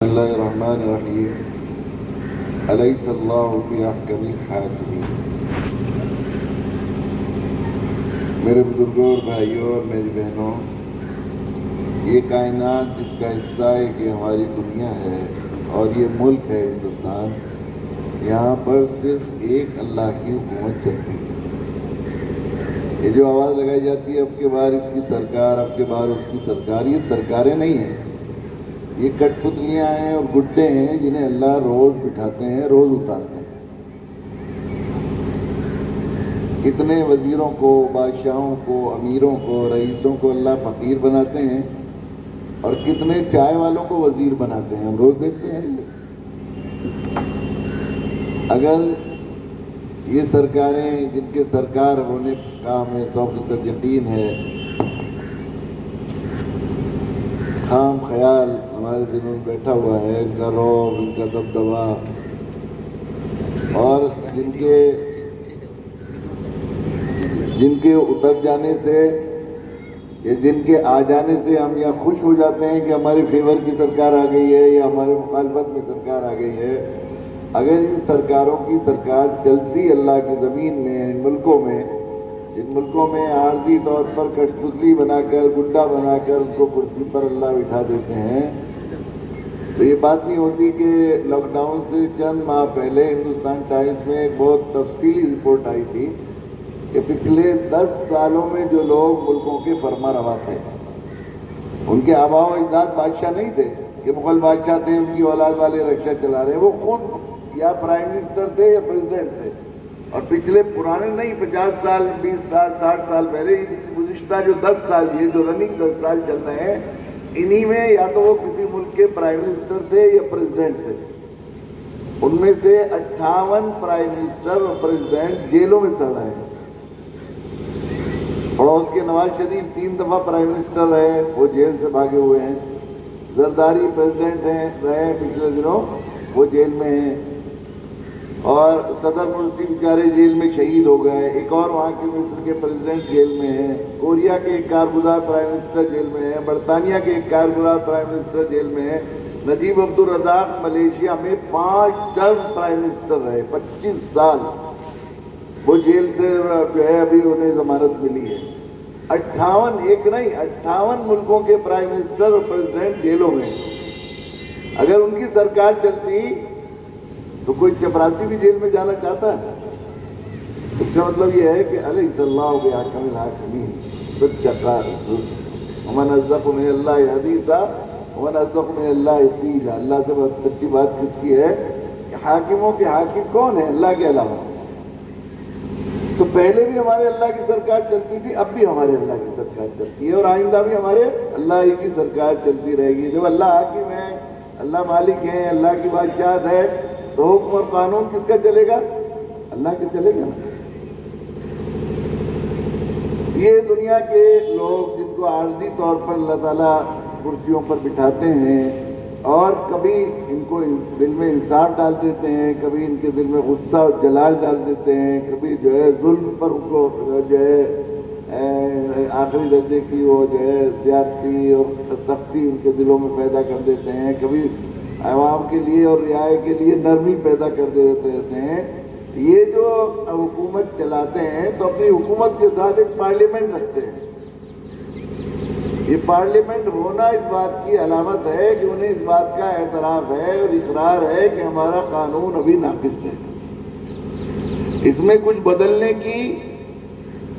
بسم اللہ الرحمن الرحیم الیس اللہ بأحکم الحاکمین۔ میرے بزرگوں اور بھائیوں اور میری بہنوں، یہ کائنات جس کا حصہ ہے کہ ہماری دنیا ہے اور یہ ملک ہے ہندوستان، یہاں پر صرف ایک اللہ کی حکومت چلتی ہے۔ یہ جو آواز لگائی جاتی ہے اب کے بار اس کی سرکار، اب کے بار اس کی سرکار، یہ سرکاریں نہیں ہیں، یہ کٹ پتلیاں ہیں اور گڈے ہیں جنہیں اللہ روز بٹھاتے ہیں، روز اتارتے ہیں۔ کتنے وزیروں کو، بادشاہوں کو، امیروں کو، رئیسوں کو اللہ فقیر بناتے ہیں اور کتنے چائے والوں کو وزیر بناتے ہیں، ہم روز دیکھتے ہیں۔ اگر یہ سرکاریں جن کے سرکار ہونے کا ہمیں 100% یقین ہے، خام خیال ہمارے دلوں میں بیٹھا ہوا ہے، ان کا رعب، ان کا دبدبا، اور جن کے اتر جانے سے یا جن کے آ جانے سے ہم یہاں خوش ہو جاتے ہیں کہ ہمارے فیور کی سرکار آ گئی ہے یا ہمارے مخالفت میں سرکار آ گئی ہے۔ اگر ان سرکاروں کی سرکار چلتی اللہ کی زمین میں، ان ملکوں میں، جن ملکوں میں عارضی طور پر کٹ پتلی بنا کر، گڈا بنا کر ان کو کرسی پر اللہ بٹھا دیتے ہیں، تو یہ بات نہیں ہوتی کہ لاک ڈاؤن سے چند ماہ پہلے ہندوستان ٹائمز میں ایک بہت تفصیلی رپورٹ آئی تھی کہ پچھلے 10 سالوں میں جو لوگ ملکوں کے فرما روا تھے، ان کے آباء و اجداد بادشاہ نہیں تھے کہ مغل بادشاہ تھے، ان کی اولاد والے رکشہ چلا رہے، وہ خود یا پرائم منسٹر تھے یا پریزیڈنٹ تھے، اور پچھلے پرانے نہیں، 50 سال، 20 سال، 60 سال پہلے، گزشتہ جو 10 سال یہ جو رننگ 10 سال چل رہے ہیں، انہی میں یا تو وہ کسی ملک کے پرائم منسٹر تھے یا پریزیڈنٹ تھے۔ ان میں سے 58 پرائم منسٹر اور پریزیڈنٹ جیلوں میں سڑ رہے ہیں۔ اور اس کے نواز شریف 3 دفعہ پرائم منسٹر رہے، وہ جیل سے بھاگے ہوئے ہیں۔ زرداری پریزیڈنٹ رہے پچھلے دنوں، وہ جیل میں ہیں۔ اور صدر مرسی بیچارے جیل میں شہید ہو گئے، ایک اور وہاں کے مصر کے پریزیڈنٹ جیل میں ہیں، کوریا کے ایک کارگزار پرائم منسٹر جیل میں ہیں، برطانیہ کے ایک کارگزار پرائم منسٹر جیل میں ہیں۔ نجیب عبدالرزاق ملیشیا میں 5 ٹرم پرائم منسٹر رہے، 25 سال، وہ جیل سے جو ہے ابھی انہیں ضمانت ملی ہے۔ 58، ایک نہیں، 58 ملکوں کے پرائم منسٹر اور پریزیڈنٹ جیلوں میں۔ اگر ان کی سرکار چلتی تو کوئی چپراسی بھی جیل میں جانا چاہتا ہے؟ اس کا مطلب یہ ہے کہ الیس اللہ بأحکم الحاکمین، ومن اصدق من اللہ حدیثا ومن اصدق من اللہ قیلا۔ اللہ سے بہت سچی بات کس کی ہے کہ حاکموں کے حاکم کون ہیں اللہ کے علاوہ؟ تو پہلے بھی ہمارے اللہ کی سرکار چلتی تھی، اب بھی ہمارے اللہ کی سرکار چلتی ہے، اور آئندہ بھی ہمارے اللہ ہی کی سرکار چلتی رہے گی۔ جب اللہ حاکم ہے، اللہ مالک ہے، اللہ کی بادشاہت ہے، تو حکم اور قانون کس کا چلے گا؟ اللہ کا چلے گا۔ یہ دنیا کے لوگ جن کو عارضی طور پر اللہ تعالیٰ کرسیوں پر بٹھاتے ہیں اور کبھی ان کو دل میں انصاف ڈال دیتے ہیں، کبھی ان کے دل میں غصہ اور جلال ڈال دیتے ہیں، کبھی جو ہے ظلم پر ان کو جو ہے آخری درجے کی وہ جو ہے زیادتی اور سختی ان کے دلوں میں پیدا کر دیتے ہیں، کبھی عوام کے لیے اور رعایا کے لیے نرمی پیدا کر دیتے ہیں۔ یہ جو حکومت چلاتے ہیں تو اپنی حکومت کے ساتھ ایک پارلیمنٹ رکھتے ہیں۔ یہ پارلیمنٹ ہونا اس بات کی علامت ہے کہ انہیں اس بات کا اعتراف ہے اور اقرار ہے کہ ہمارا قانون ابھی ناقص ہے، اس میں کچھ بدلنے کی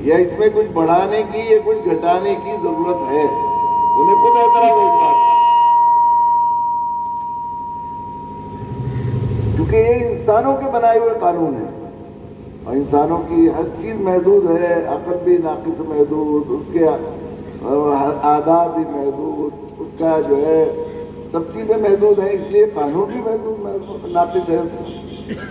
یا اس میں کچھ بڑھانے کی یا کچھ گھٹانے کی ضرورت ہے، انہیں خود اعتراف ہے اس بات کا، کیونکہ یہ انسانوں کے بنائے ہوئے قانون ہیں اور انسانوں کی ہر چیز محدود ہے، عقل بھی ناقص محدود، اس کے آداب بھی محدود، اس کا جو ہے سب چیزیں محدود ہیں، اس لیے قانون بھی محدود ناقص ہے۔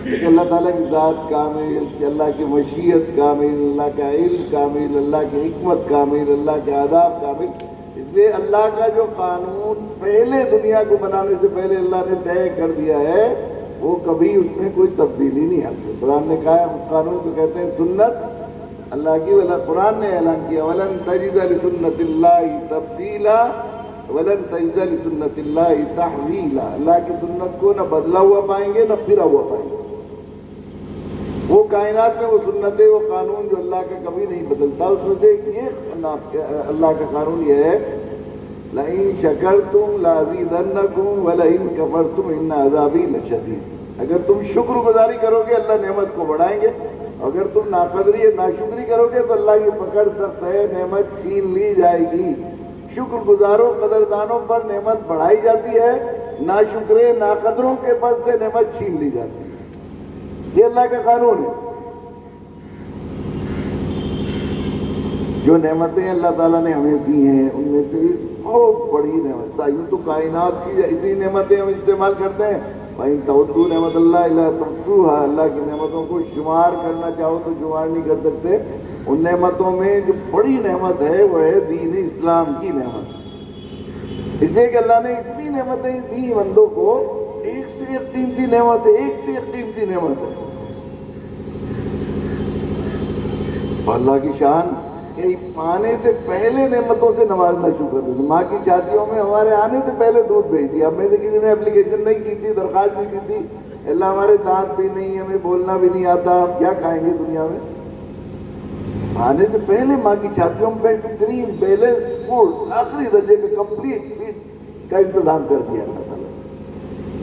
لیکن اللہ تعالیٰ کی ذات کامل، کہ اللہ کی مشیت کامل، اللہ کا علم کامل، اللہ کی حکمت کامل، اللہ کے آداب کامل، اس لیے اللہ کا جو قانون پہلے دنیا کو بنانے سے پہلے اللہ نے طے کر دیا ہے، وہ کبھی اس میں کوئی تبدیلی نہیں آتی۔ قرآن نے کہا ہے، اس قانون کو کہتے ہیں سنت اللہ کی، قرآن نے اعلان کیا وَلَن تَجِدَ لِسُنَّتِ اللَّهِ تَبْدِيلًا، وَلَن تَجِدَ لِسُنَّتِ اللَّهِ تَحْوِيلًا، اللہ کی سنت کو نہ بدلا ہوا پائیں گے نہ پھرا ہوا پائیں گے۔ وہ کائنات میں وہ سنتیں، وہ قانون جو اللہ کا کبھی نہیں بدلتا، اس میں سے یہ اللہ کا قانون یہ ہے لَإِن شَكَرْتُمْ لَأَزِيدَنَّكُمْ وَلَئِن كَفَرْتُمْ إِنَّ عَذَابِي لَشَدِيدٌ۔ اگر تم شکر گزاری کرو گے اللہ نعمت کو بڑھائیں گے، اگر تم ناقدری ناشکری کرو گے تو اللہ کی پکڑ سخت ہے، نعمت چھین لی جائے گی۔ شکر گزاروں قدردانوں پر نعمت بڑھائی جاتی ہے، ناشکرے ناقدروں کے پاس سے نعمت چھین لی جاتی ہے۔ یہ اللہ کا قانون ہے۔ جو نعمتیں اللہ تعالیٰ نے ہمیں دی ہیں ان میں سے بہت بڑی نعمت، یوں تو کائنات کی اتنی نعمتیں ہم استعمال کرتے ہیں، وَإِن تَعُدُّوا نِعْمَتَ اللَّهِ لَا تُحْصُوهَا، اللہ کی نعمتوں کو شمار کرنا چاہو تو شمار نہیں کر سکتے۔ ان نعمتوں میں جو بڑی نعمت ہے وہ ہے دین اسلام کی نعمت، اس لیے کہ اللہ نے اتنی نعمتیں دی بندوں کو، ایک سے ایک قیمتی نعمت ہے، ایک سے ایک قیمتی نعمت ہے۔ اور اللہ کی شان کہ پانے سے پہلے نعمتوں سے نوازنا شروع کر دیا۔ ماں کی چھاتیوں میں ہمارے آنے سے پہلے دودھ بھیج دیا، ہم میں سے کسی نے اپلیکیشن نہیں کی تھی، درخواست نہیں کی تھی، اللہ ہمارے دانت بھی نہیں، ہمیں بولنا بھی نہیں آتا، ہم کیا کھائیں گے دنیا میں؟ آنے سے پہلے ماں کی چھاتیوں میں بہترین بیلنس فوڈ، آخری درجے کے کمپلیٹ فیڈ کا انتظام کر دیا اللہ تعالیٰ۔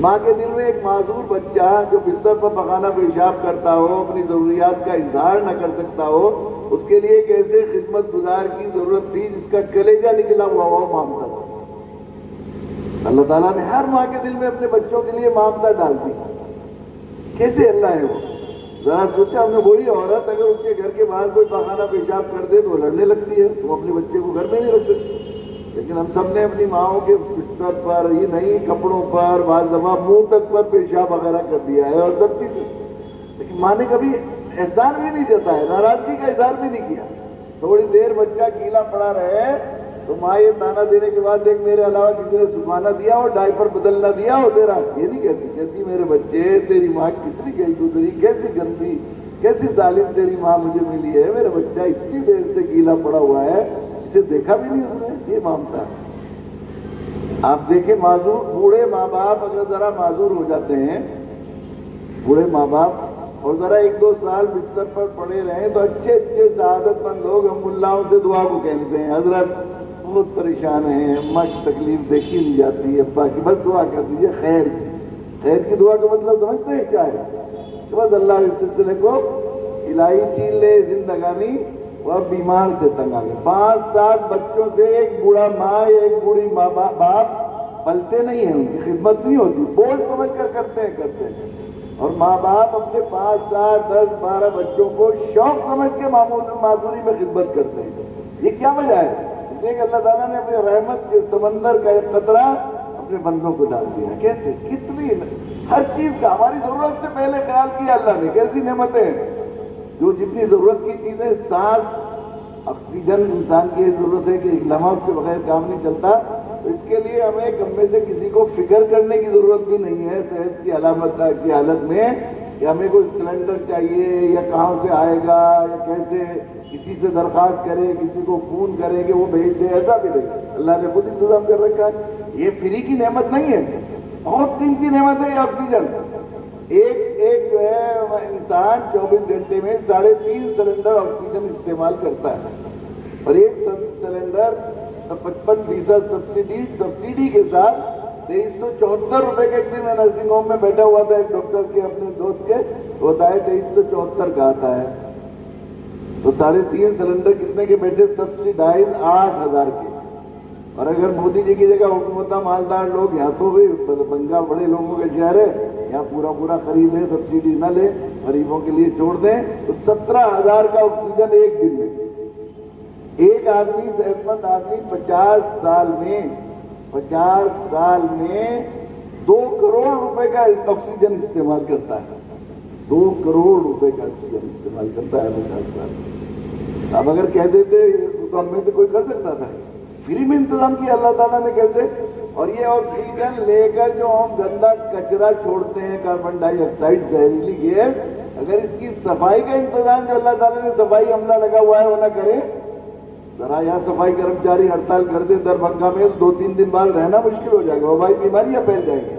ماں کے دل میں ایک معذور بچہ جو بستر پر پخانہ پیشاب کرتا ہو، اپنی ضروریات کا اظہار نہ کر سکتا ہو، اس کے لیے ایک ایسے خدمت گزار کی ضرورت تھی جس کا کلیجہ نکلا ہوا ہو مامتا سے۔ اللہ تعالیٰ نے ہر ماں کے دل میں اپنے بچوں کے لیے مامتا ڈال دی۔ کیسے اللہ ہے وہ؟ ذرا سوچا ہم نے، وہی عورت اگر اس کے گھر کے باہر کوئی پخانہ پیشاب کر دے تو وہ لڑنے لگتی ہے، وہ اپنے بچے کو گھر میں نہیں رکھ سکتی، لیکن ہم سب نے اپنی ماؤں کے بستر پر، یہ نہیں کپڑوں پر، بعض دفعہ منہ تک پر پیشاب وغیرہ کر دیا ہے اور سب چیزیں، لیکن ماں نے کبھی احسان بھی نہیں جتایا، ناراضگی کا اظہار بھی نہیں کیا۔ تھوڑی دیر بچہ گیلا پڑا رہے تو ماں یہ تانا دینے کے بعد دیکھ میرے علاوہ کسی نے سکھانا دیا اور ڈائپر بدلنا دیا ہو تیرا، یہ نہیں کہتی، کہتی میرے بچے تیری ماں کتنی گئی گزری، کیسی گندی کیسی ظالم تیری ماں مجھے ملی ہے، میرا بچہ اتنی دیر سے گیلا پڑا ہوا ہے، اسے دیکھا بھی نہیں اس نے، یہ مامتا ہے۔ آپ دیکھیں معذور بوڑھے ماں باپ اگر ذرا معذور ہو جاتے ہیں، بوڑھے ماں باپ اور ذرا ایک دو سال بستر پر پڑے رہیں تو اچھے اچھے سعادت مند لوگ ہم ملاؤں سے دعا کو کہتے ہیں، حضرت بہت پریشان ہیں، اماں کی تکلیف دیکھی نہیں جاتی، ابا کی بس دعا کر دیجیے خیر کی۔ خیر کی دعا کا مطلب سمجھتے ہیں کیا ہے؟ تو بس اللہ اس سلسلے کو الہی چھین لے زندگانی، وہ اب بیمار سے تنگ آ گئے۔ 5-7 بچوں سے ایک بوڑھا ماں یا ایک بوڑھی ماں باپ پلتے نہیں ہیں، ان کی خدمت نہیں ہوتی، بوجھ سمجھ کر کرتے ہیں۔ اور ماں باپ اپنے 5, 7, 10, 12 بچوں کو شوق سمجھ کے معذوری میں خدمت کرتے ہیں۔ یہ کیا وجہ ہے؟ اس لیے کہ اللہ تعالیٰ نے اپنے رحمت کے سمندر کا ایک قطرہ اپنے بندوں کو ڈال دیا۔ کیسے؟ کتنی ہر چیز کا ہماری ضرورت سے پہلے خیال کیا اللہ نے، کیسی نعمتیں ہیں، جو جتنی ضرورت کی چیزیں، سانس، آکسیجن انسان کی ضرورت ہے کہ ایک لمحہ اس کے بغیر کام نہیں چلتا، تو اس کے لیے ہمیں کم میں سے کسی کو فکر کرنے کی ضرورت بھی نہیں ہے صحت کی علامت کی حالت میں کہ ہمیں کوئی سلنڈر چاہیے یا کہاں سے آئے گا یا کیسے، کسی سے درخواست کرے، کسی کو فون کرے کہ وہ بھیج دے، ایسا بھی نہیں، اللہ نے خود انتظام کر رکھا ہے۔ یہ فری کی نعمت نہیں ہے، بہت قیمتی نعمت ہے یہ آکسیجن۔ ایک جو ہے انسان 24 گھنٹے میں 3.5 سلنڈر آکسیجن استعمال کرتا ہے، اور ایک سلنڈر 55% سبسڈی کے ساتھ 2374 روپے کے۔ ایک دن میں نرسنگ ہوم میں بیٹھا ہوا تھا ایک ڈاکٹر کے اپنے دوست کے، ہوتا ہے 2374 کا آتا ہے، تو 3.5 سلنڈر کتنے کے بیٹھے؟ سبسڈائز 8,000 کے۔ اور اگر مودی جی کی جگہ حکومتہ مالدار لوگ، یہاں تو بھی بنگال بڑے لوگوں کے شہر ہے، یہاں پورا خریدیں، سبسڈی نہ لیں، غریبوں کے لیے چھوڑ دیں، تو 17,000 کا آکسیجن ایک دن میں۔ ایک آدمی، صحت مند آدمی 50 سال میں 2 کروڑ روپے کا آکسیجن استعمال کرتا ہے، 2 کروڑ روپے کا آکسیجن استعمال کرتا ہے 50 سال میں۔ اب اگر کہہ دیتے تو ہم میں سے کوئی کر سکتا تھا؟ فری میں انتظام کیا اللہ تعالیٰ نے کیسے؟ اور یہ آکسیجن لے کر جو ہم گندا کچرا چھوڑتے ہیں، کاربن ڈائی آکسائڈ، زہریلی گیس، اگر اس کی صفائی کا انتظام جو اللہ تعالیٰ نے صفائی عملہ لگا ہوا ہے وہ نہ کرے ذرا یہاں صفائی کرمچاری ہڑتال کر دیں دربھنگہ میں، 2-3 دن بعد رہنا مشکل ہو جائے گا، وبائی بیماریاں پھیل جائیں گی۔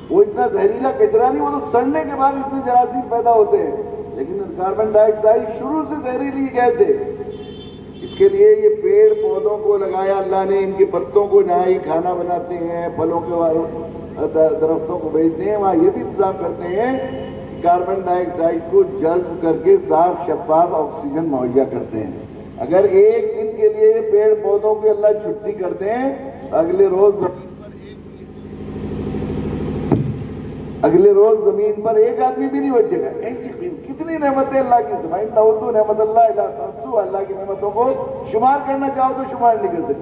وہ اتنا زہریلا کچرا نہیں، وہ تو سڑنے کے بعد اس میں جراثیم پیدا ہوتے ہیں، لیکن کاربن ڈائی آکسائڈ شروع سے زہریلی گیس ہے۔ اس کے لیے یہ پیڑ پودوں کو لگایا اللہ نے، ان کے پتوں کو جہاں یہ کھانا بناتے ہیں، پھلوں کے درختوں کو بیچتے ہیں، وہاں یہ بھی انتظام کرتے ہیں کہ کاربن ڈائی آکسائڈ کو جذب کر کے صاف شفاف آکسیجن مہیا کرتے ہیں۔ اگر ایک دن کے لیے پیڑ پودوں کے اللہ چھٹی کرتے ہیں، اگلے روز زمین پر ایک آدمی بھی نہیں بچے گا۔ ایسی کتنی نعمتیں اللہ کی سمائن تعودو نعمت اللہ الا تحصوها، اللہ کی نعمتوں کو شمار کرنا چاہو تو شمار نہیں کر سکتے۔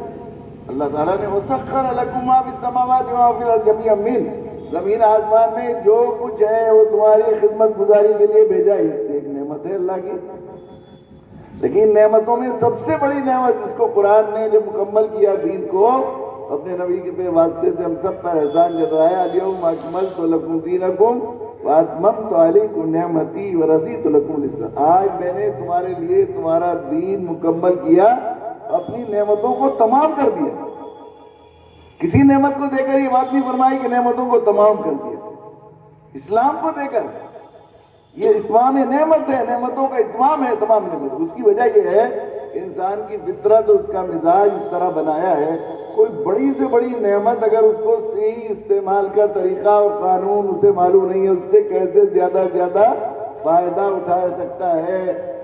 اللہ تعالیٰ نے وَسَخَّرَ لَكُم مَّا فِي السَّمَاوَاتِ وَمَا فِي الْأَرْضِ جَمِيعًا مِّنْهُ، زمین آسمان میں جو کچھ ہے وہ تمہاری خدمت گزاری کے لیے بھیجا، ایک سے ایک نعمت ہے اللہ کی۔ لیکن نعمتوں میں سب سے بڑی نعمت جس کو قرآن نے جو مکمل کیا دین کو، اپنے نبی کے واسطے سے ہم سب پر احسان جتایا، الیوم اکملت لکم دینکم واتممت علیکم نعمتی ورضیت لکم الاسلام، آج میں نے تمہارے لیے تمہارا دین مکمل کیا، اپنی نعمتوں کو تمام کر دیا۔ کسی نعمت کو دے کر یہ بات نہیں فرمائی کہ نعمتوں کو تمام کر دیا، اسلام کو دے کر یہ اتمام نعمت ہے، نعمتوں کا اتمام ہے تمام نعمت۔ اس کی وجہ یہ ہے کہ انسان کی فطرت اور اس کا مزاج اس طرح بنایا ہے، کوئی بڑی سے بڑی نعمت اگر اس کو صحیح استعمال کا طریقہ اور قانون اسے معلوم نہیں ہے، اس سے کیسے زیادہ سے زیادہ فائدہ اٹھا سکتا ہے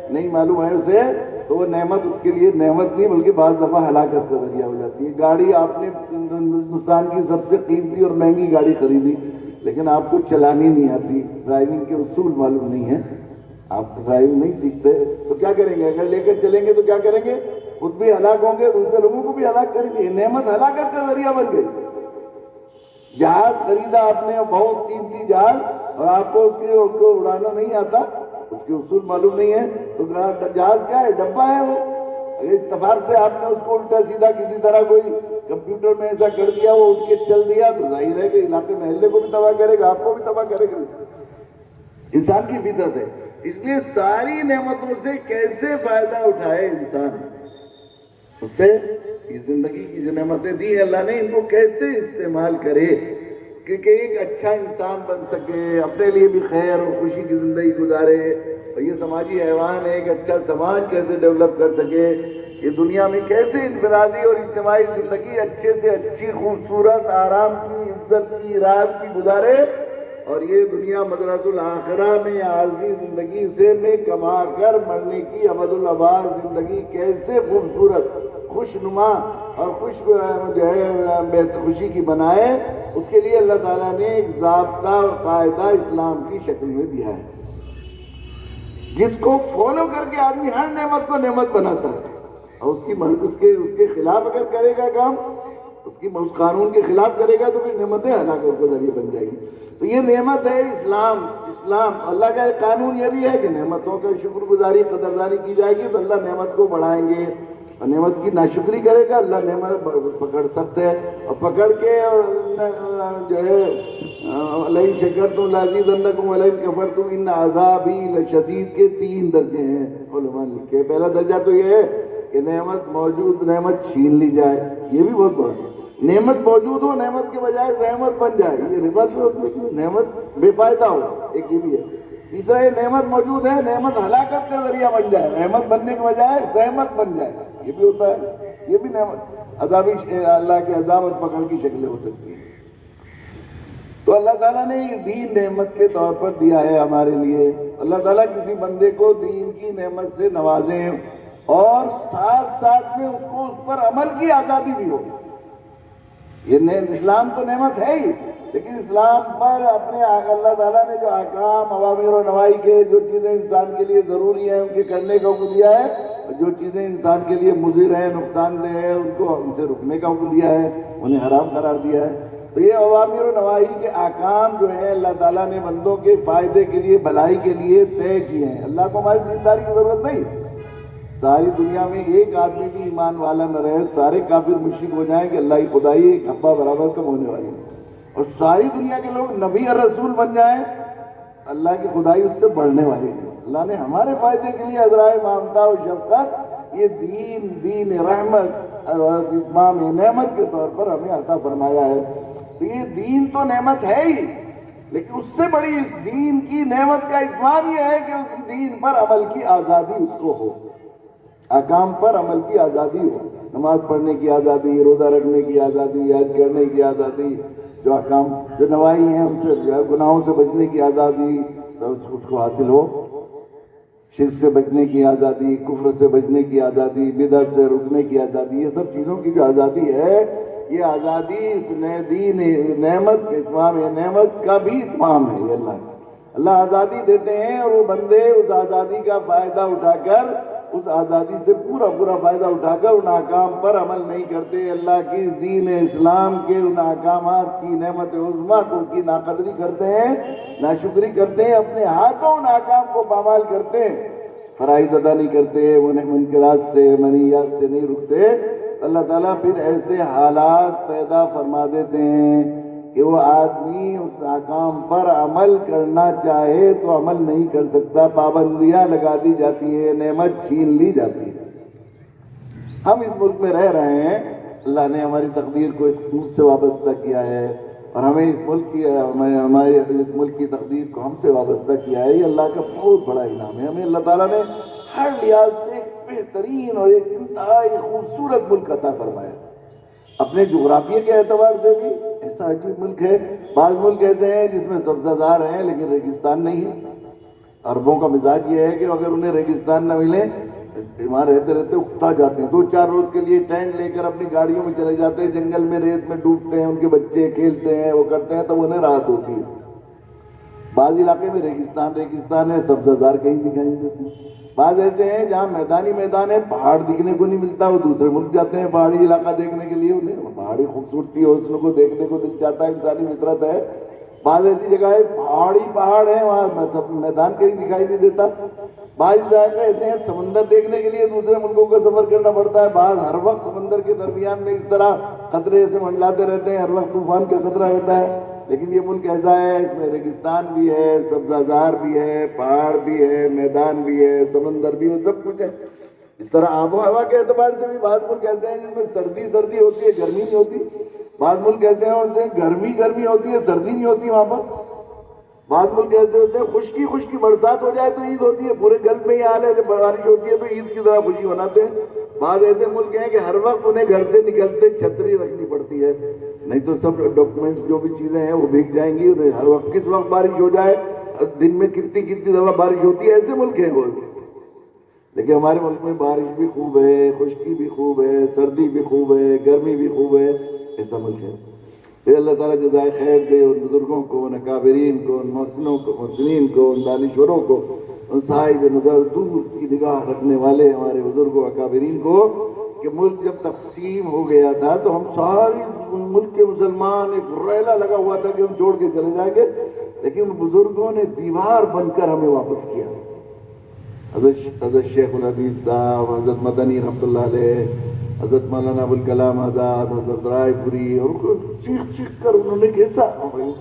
نہیں معلوم ہے اسے، تو وہ نعمت اس کے لیے نعمت نہیں بلکہ بعض دفعہ ہلاکت کا ذریعہ ہو جاتی ہے۔ گاڑی آپ نے ہندوستان کی سب سے قیمتی اور مہنگی گاڑی خریدی، لیکن آپ کو چلانی نہیں آتی، ڈرائیونگ کے اصول معلوم نہیں ہے، آپ ڈرائیونگ نہیں سیکھتے تو کیا کریں گے؟ اگر لے کر چلیں گے تو کیا کریں گے؟ خود بھی ہلاک ہوں گے، دوسرے لوگوں کو بھی ہلاک کریں گے۔ نعمت ہلاکت کا ذریعہ بن گئی۔ جہاز خریدا آپ نے، بہت قیمتی جہاز، اور آپ کو اس کو اڑانا نہیں آتا، اس کے اصول معلوم نہیں ہے، تو جہاز کیا ہے؟ ڈبہ ہے وہ۔ اتفاق سے آپ نے اس کو الٹا سیدھا کسی طرح کوئی کمپیوٹر میں ایسا کر دیا، وہ اٹھ کے چل دیا، تو ظاہر ہے کہ علاقے محلے کو بھی تباہ کرے گا، آپ کو بھی تباہ کرے گا۔ انسان کی فطرت ہے۔ اس لیے ساری نعمتوں سے کیسے فائدہ اٹھائے انسان، اس سے یہ زندگی کی جو نعمتیں دی ہیں اللہ نے، ان کو کیسے استعمال کرے کہ ایک اچھا انسان بن سکے، اپنے لیے بھی خیر اور خوشی کی زندگی گزارے، اور یہ سماجی حیوان ہے، ایک اچھا سماج کیسے ڈیولپ کر سکے، یہ دنیا میں کیسے انفرادی اور اجتماعی زندگی اچھے سے اچھی، خوبصورت، آرام کی، عزت کی، راحت کی گزارے، اور یہ دنیا مدرسۃ الآخرہ میں عارضی زندگی سے میں کما کر مرنے کی ابد الآباد زندگی کیسے خوبصورت، خوش نما اور خوشی کی بنائے، اس کے لیے اللہ تعالیٰ نے ایک ضابطہ اور قاعدہ اسلام کی شکل میں دیا ہے، جس کو فالو کر کے آدمی ہر نعمت کو نعمت بناتا ہے، اور اس کے خلاف اگر کرے گا کام، اس قانون کے خلاف کرے گا تو پھر نعمتیں ہلاکت کا ذریعہ بن جائے گی۔ تو یہ نعمت ہے اسلام۔ اللہ کا ایک قانون یہ بھی ہے کہ نعمتوں کا شکر گزاری، قدردانی کی جائے گی تو اللہ نعمت کو بڑھائیں گے، اور نعمت کی ناشکری کرے گا اللہ نعمت پکڑ سکتے ہیں، اور پکڑ کے اور جو ہے لئن شکرتم لازیدنکم ولئن کفرتم ان عذابی لشدید کے 3 درجے ہیں علماء نے لکھے۔ پہلا درجہ تو یہ ہے کہ نعمت موجود، نعمت چھین لی جائے، یہ بھی بہت بڑا، نعمت موجود ہو، نعمت کے بجائے زحمت بن جائے، یہ ریورس ہوتی ہے، نعمت بے فائدہ ہو، ایک یہ بھی ہے۔ تیسرا یہ نعمت موجود ہے، نعمت ہلاکت کا ذریعہ بن جائے، نعمت بننے کے بجائے زحمت بن جائے، یہ بھی ہوتا ہے، یہ بھی نعمت عذابی اللہ کے عذاب اور پکڑ کی شکلیں ہو سکتی ہیں۔ تو اللہ تعالیٰ نے یہ دین نعمت کے طور پر دیا ہے ہمارے لیے۔ اللہ تعالیٰ کسی بندے کو دین کی نعمت سے نوازیں اور ساتھ ساتھ میں اس کو اس پر عمل کی آزادی بھی ہو۔ یہ اسلام تو نعمت ہے ہی، لیکن اسلام پر اپنے اللہ تعالیٰ نے جو احکام، اوامر و نواہی کے، جو چیزیں انسان کے لیے ضروری ہیں ان کے کرنے کا حکم دیا ہے، اور جو چیزیں انسان کے لیے مضر ہیں، نقصان دہ ہیں، ان کو ان سے رکنے کا حکم دیا ہے، انہیں حرام قرار دیا ہے۔ تو یہ اوامر و نواہی کے احکام جو ہیں اللہ تعالیٰ نے بندوں کے فائدے کے لیے، بھلائی کے لیے طے کیے ہیں۔ اللہ کو ہماری دینداری کی ضرورت نہیں، ساری دنیا میں ایک آدمی بھی ایمان والا نہ رہے، سارے کافر مشرک ہو جائیں کہ اللہ کی خدائی ایک حبہ برابر کم ہونے والی ہے، اور ساری دنیا کے لوگ نبی اور رسول بن جائیں، اللہ کی خدائی اس سے بڑھنے والی ہے۔ اللہ نے ہمارے فائدے کے لیے عذرائے مامتا و شفقت یہ دین رحمت اور اتمام نعمت کے طور پر ہمیں عطا فرمایا ہے. تو یہ دین تو نعمت ہے ہی، لیکن اس سے بڑی اس دین کی نعمت کا اتمام یہ ہے کہ اس دین پر عمل کی آزادی اس کو ہو، احکام پر عمل کی آزادی ہو. نماز پڑھنے کی آزادی، روزہ رکھنے کی آزادی، حج کرنے کی آزادی، جو احکام جو نواہی ہیں ان سے جو ہے گناہوں سے بچنے کی آزادی سب اس کو حاصل ہو. شرک سے بچنے کی آزادی، کفر سے بچنے کی آزادی، بدعت سے رکنے کی آزادی، یہ سب چیزوں کی جو آزادی ہے، یہ آزادی اس دین نعمت اتمام نعمت کا بھی اتمام ہے. یہ اللہ آزادی دیتے ہیں اور وہ بندے اس آزادی کا فائدہ اٹھا کر، اس آزادی سے پورا فائدہ اٹھا کر ان احکام پر عمل نہیں کرتے. اللہ کی دین اسلام کے ان احکامات کی نعمت عظمیٰ کو کی ناقدری کرتے ہیں، ناشکری کرتے ہیں، اپنے ہاتھوں ان احکام کو پامال کرتے ہیں، فرائض ادا نہیں کرتے، انہیں منکرات سے منہیات سے نہیں رکتے. اللہ تعالیٰ پھر ایسے حالات پیدا فرما دیتے ہیں کہ وہ آدمی اس احکام پر عمل کرنا چاہے تو عمل نہیں کر سکتا، پابندیاں لگا دی جاتی ہیں، نعمت چھین لی جاتی ہے. ہم اس ملک میں رہ رہے ہیں، اللہ نے ہماری تقدیر کو اس ملک سے وابستہ کیا ہے اور ہمیں اس ملک کی تقدیر کو ہم سے وابستہ کیا ہے. یہ اللہ کا بہت بڑا انعام ہے. ہمیں اللہ تعالیٰ نے ہر لحاظ سے ایک بہترین اور ایک انتہائی خوبصورت ملک عطا فرمایا. اپنے جغرافیے کے اعتبار سے بھی ایسا عجیب ملک ہے. بعض ملک ایسے ہیں جس میں سبزہ زار ہیں لیکن ریگستان نہیں ہے. عربوں کا مزاج یہ ہے کہ اگر انہیں ریگستان نہ ملے، وہاں رہتے اکتا جاتے ہیں. 2-4 روز کے لیے ٹینٹ لے کر اپنی گاڑیوں میں چلے جاتے ہیں، جنگل میں ریت میں ڈوبتے ہیں، ان کے بچے کھیلتے ہیں، وہ کرتے ہیں، تو انہیں راحت ہوتی ہے. بعض علاقے میں ریگستان ہے، سبزہ زار کہیں دکھائی نہیں دیتے. بعض ایسے ہیں جہاں میدان ہے، پہاڑ دکھنے کو نہیں ملتا، وہ دوسرے ملک جاتے ہیں پہاڑی علاقہ دیکھنے کے لیے. انہیں پہاڑی خوبصورتی اور حسن کو دیکھنے کو دل چاہتا ہے، انسانی فطرت ہے. بعض ایسی جگہ ہے پہاڑ ہیں، وہاں سب میدان کہیں دکھائی نہیں دیتا. بعض جگہ ایسے ہیں سمندر دیکھنے کے لیے دوسرے ملکوں کا سفر کرنا پڑتا ہے. بعض ہر وقت سمندر کے درمیان میں اس طرح خطرے سے منڈلاتے رہتے ہیں، ہر وقت طوفان کا خطرہ رہتا ہے. لیکن یہ ملک ایسا ہے، اس میں ریگستان بھی ہے، سبزہ زار بھی ہے، پہاڑ بھی ہے، میدان بھی ہے، سمندر بھی ہے، سب کچھ ہے. اس طرح آب و ہوا کے اعتبار سے بھی بعض ملک ایسے ہیں جن میں سردی ہوتی ہے، گرمی نہیں ہوتی. بعض ملک ایسے ہوتے ہیں گرمی ہوتی ہے، سردی نہیں ہوتی وہاں پر. بعض ملک ایسے ہوتے ہیں خشکی برسات ہو جائے تو عید ہوتی ہے. پورے گلف میں یہ حال ہے، جب بارش ہوتی ہے تو عید کی طرح خوشی مناتے ہیں. بعض ایسے ملک ہیں کہ ہر وقت انہیں گھر سے نکلتے چھتری رکھنی پڑتی ہے، نہیں تو سب ڈاکومنٹس جو بھی چیزیں ہیں وہ بھیگ جائیں گی. ہر وقت کس وقت بارش ہو جائے، دن میں کتنی دفعہ بارش ہوتی ہے. ایسے ملک ہیں وہ. لیکن ہمارے ملک میں بارش بھی خوب ہے، خشکی بھی خوب ہے، سردی بھی خوب ہے، گرمی بھی خوب ہے. ایسا ملک ہے. پھر اللہ تعالیٰ جزائے خیر دے ان بزرگوں کو، ان اکابرین کو، ان محسنین کو، ان دانشوروں کو، ان صاحب نظر دور کی نگاہ رکھنے والے ہمارے بزرگوں اکابرین کو، کہ ملک جب تقسیم ہو گیا تھا تو ہم ساری ملک کے مسلمان ایک ریلا لگا ہوا تھا کہ ہم چھوڑ کے چلے جائیں گے، لیکن ان بزرگوں نے دیوار بن کر ہمیں واپس کیا. حضرت شیخ الحدیث صاحب، حضرت مدنی رحمۃ اللہ علیہ، حضرت مولانا ابوالکلام آزاد، حضرت رائے پوری، اور چیخ کر انہوں نے کیسا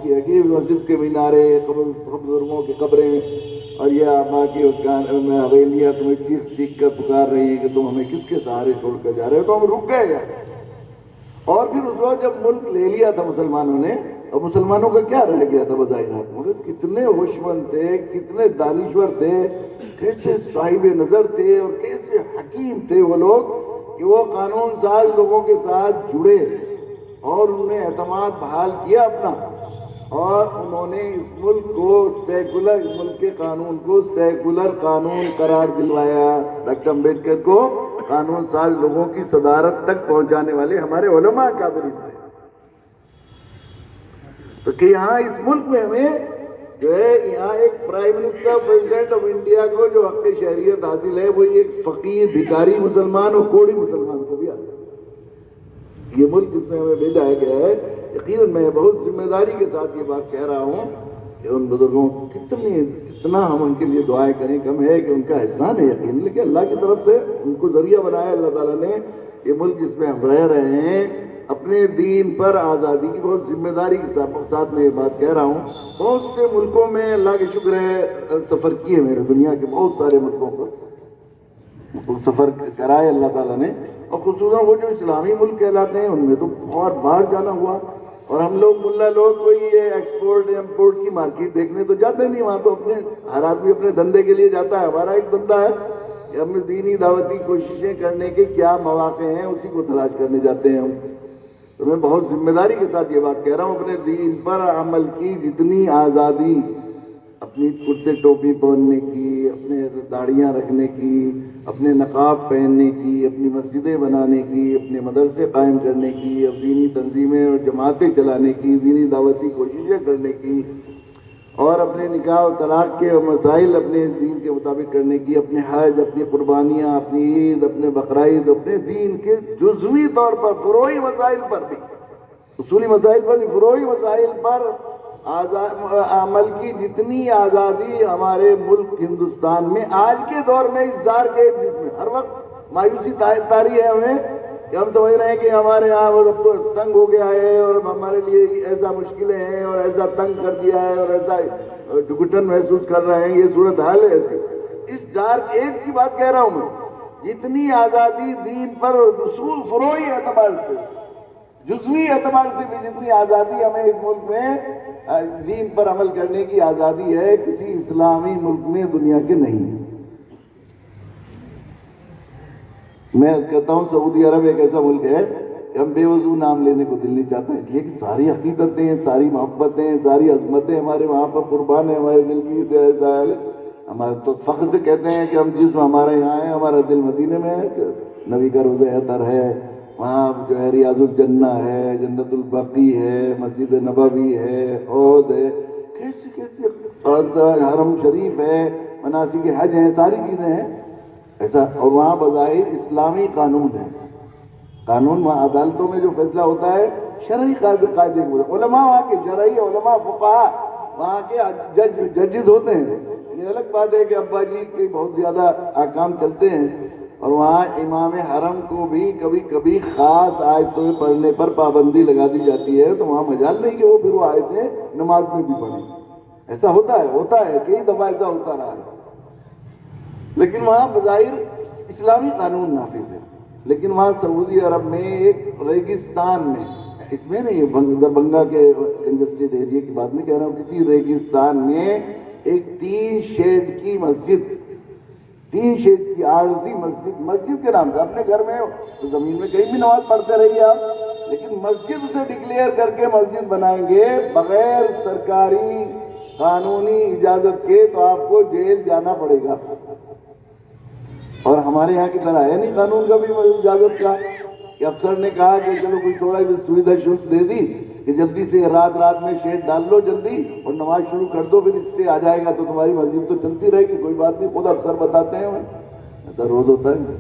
کیا کہ مسجد کے مینارے، بزرگوں کی قبریں اور یہ آبا کی حویلیاں تمہیں چیخ کر پکار رہی ہیں کہ تم ہمیں کس کے سہارے چھوڑ کر جا رہے ہو. تو ہم رک گئے یار. اور پھر اس وقت جب ملک لے لیا تھا مسلمانوں نے، اور مسلمانوں کا کیا رہ گیا تھا بظاہر، مگر کتنے ہوشمند تھے، کتنے دانشور تھے، کیسے صاحب نظر تھے اور کیسے حکیم تھے وہ لوگ کہ وہ قانون ساز لوگوں کے ساتھ جڑے اور انہوں نے اعتماد بحال کیا اپنا، اور انہوں نے اس ملک کو سیکولر، ملک کے قانون کو سیکولر قانون قرار دلوایا. ڈاکٹر امبیڈکر کو قانون ساز لوگوں کی صدارت تک پہنچانے والے ہمارے علماء کابرین تھے. تو کہ یہاں اس ملک میں ہمیں جو ہے، یہاں ایک prime minister president of India کو جو حق شہریت حاصل ہے، وہ ایک فقیر بھکاری مسلمان اور کوڑی مسلمان کو بھی حاصل ہے. یہ ملک اس میں ہمیں بھیجا گیا ہے. یقیناً میں بہت ذمہ داری کے ساتھ یہ بات کہہ رہا ہوں کہ ان بزرگوں کتنا ہم ان کے لیے دعائیں کریں کم ہے، کہ ان کا احسان ہے یقین، لیکن اللہ کی طرف سے ان کو ذریعہ بنایا اللہ تعالیٰ نے. یہ ملک جس میں ہم رہ رہے ہیں، اپنے دین پر آزادی کی بہت ذمہ داری کے ساتھ میں یہ بات کہہ رہا ہوں. بہت سے ملکوں میں اللہ کے شکر ہے سفر کیے میرے، دنیا کے بہت سارے ملکوں پر. سفر کرائے اللہ تعالیٰ نے، اور خصوصاً وہ جو اسلامی ملک کہلاتے ہیں ان میں تو بہت باہر جانا ہوا، اور ہم لوگ ملا لوگ کوئی یہ ایکسپورٹ امپورٹ کی مارکیٹ دیکھنے تو جاتے نہیں، وہاں تو اپنے ہر آدمی اپنے دھندے کے لیے جاتا ہے۔ ہمارا ایک دھندا ہے کہ ہم دینی دعوتی کوششیں کرنے کے کیا مواقع ہیں اسی کو تلاش کرنے جاتے ہیں ہم۔ تو میں بہت ذمہ داری کے ساتھ یہ بات کہہ رہا ہوں، اپنے دین پر عمل کی جتنی آزادی، اپنی کرتے ٹوپی پہننے کی، اپنے داڑیاں رکھنے کی، اپنے نقاب پہننے کی، اپنی مسجدیں بنانے کی، اپنے مدرسے قائم کرنے کی، اب دینی تنظیمیں اور جماعتیں چلانے کی، دینی دعوتی کوششیں کرنے کی، اور اپنے نکاح و طلاق کے مسائل اپنے اس دین کے مطابق کرنے کی، اپنے حج، اپنی قربانیاں، اپنی عید، اپنے بقرعید، اپنے دین کے جزوی طور پر فروعی مسائل پر بھی، اصولی مسائل پر نہیں، فروعی مسائل پر عمل کی جتنی آزادی ہمارے ملک ہندوستان میں آج کے دور میں اس ڈارک ایج جس میں ہر وقت مایوسی تاری ہے ہمیں، کہ ہم سمجھ رہے ہیں کہ ہمارے یہاں وہ سب تو تنگ ہو گیا ہے اور ہمارے لیے ایسا مشکلیں ہیں اور ایسا تنگ کر دیا ہے اور ایسا گھٹن محسوس کر رہے ہیں، یہ صورتحال ہے ایسی۔ اس ڈارک ایج کی بات کہہ رہا ہوں میں، جتنی آزادی دین پر اصول فروعی اعتبار سے، جزوی اعتبار سے بھی جتنی آزادی ہمیں اس ملک میں دین پر عمل کرنے کی آزادی ہے، کسی اسلامی ملک میں دنیا کے نہیں ہے۔ میں کہتا ہوں سعودی عرب ایک ایسا ملک ہے کہ ہم بے وضو نام لینے کو دل نہیں چاہتا، اس لیے کہ ساری عقیدتیں، ساری محبتیں، ساری عظمتیں ہمارے وہاں پر قربان ہیں، ہمارے دل کی ہمارے تو فخر سے کہتے ہیں کہ ہم جسم ہمارے یہاں ہے، ہمارا دل مدینے میں ہے، نبی کا روضہ اطہر ہے، وہاں جو ہے ریاض الجنہ ہے، جنت البقیع ہے، مسجد نبوی ہے، عہد ہے، کیسے کیسے، اور حرم شریف ہے، مناسک حج ہیں، ساری چیزیں ہیں ایسا، اور وہاں بظاہر اسلامی قانون ہے، قانون وہاں عدالتوں میں جو فیصلہ ہوتا ہے شرعی قاعدے کے مطابق، علماء وہاں کے شرعی علماء فقہاء وہاں کے ججز ہوتے ہیں۔ یہ الگ بات ہے کہ ابا جی کے بہت زیادہ احکام چلتے ہیں، اور وہاں امام حرم کو بھی کبھی کبھی خاص آیتیں پڑھنے پر پابندی لگا دی جاتی ہے، تو وہاں مجال نہیں کہ وہ پھر وہ آیتیں نماز میں بھی پڑھیں، ایسا ہوتا ہے کئی دفعہ ایسا ہوتا رہا ہے، لیکن وہاں بظاہر اسلامی قانون نافذ ہے۔ لیکن وہاں سعودی عرب میں ایک ریگستان میں، اس میں نہیں دربھنگہ کے کنجسٹڈ ایریا کی بات نہیں کہہ رہا ہوں، کسی ریگستان میں ایک 3 شیڈ کی مسجد، 3 شیڈ کی عارضی مسجد کے نام سے، اپنے گھر میں تو زمین میں کہیں بھی نماز پڑھتے رہیے آپ، لیکن مسجد سے ڈکلیئر کر کے مسجد بنائیں گے بغیر سرکاری قانونی اجازت کے تو آپ کو جیل جانا پڑے گا۔ اور ہمارے یہاں کی طرح ہے نہیں قانون کا بھی اجازت کا، کہ افسر نے کہا کہ چلو کوئی تھوڑا بھی سویدھا شلک دے دی کہ جلدی سے رات میں شیڈ ڈال لو جلدی اور نماز شروع کر دو، پھر اسٹے آ جائے گا تو تمہاری مسجد تو چلتی رہے گی، کوئی بات نہیں، خود افسر بتاتے ہیں ہمیں، ایسا روز ہوتا ہے۔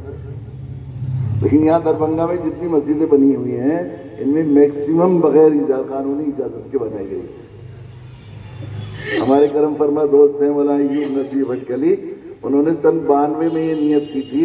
لیکن یہاں دربھنگہ میں جتنی مسجدیں بنی ہوئی ہیں ان میں میکسیمم بغیر قانونی اجازت کے بنائی گئی۔ ہمارے کرم فرما دوست ہیں مولانا ایوب نصیر بھٹکلی، انہوں نے سن 92 میں یہ نیت کی تھی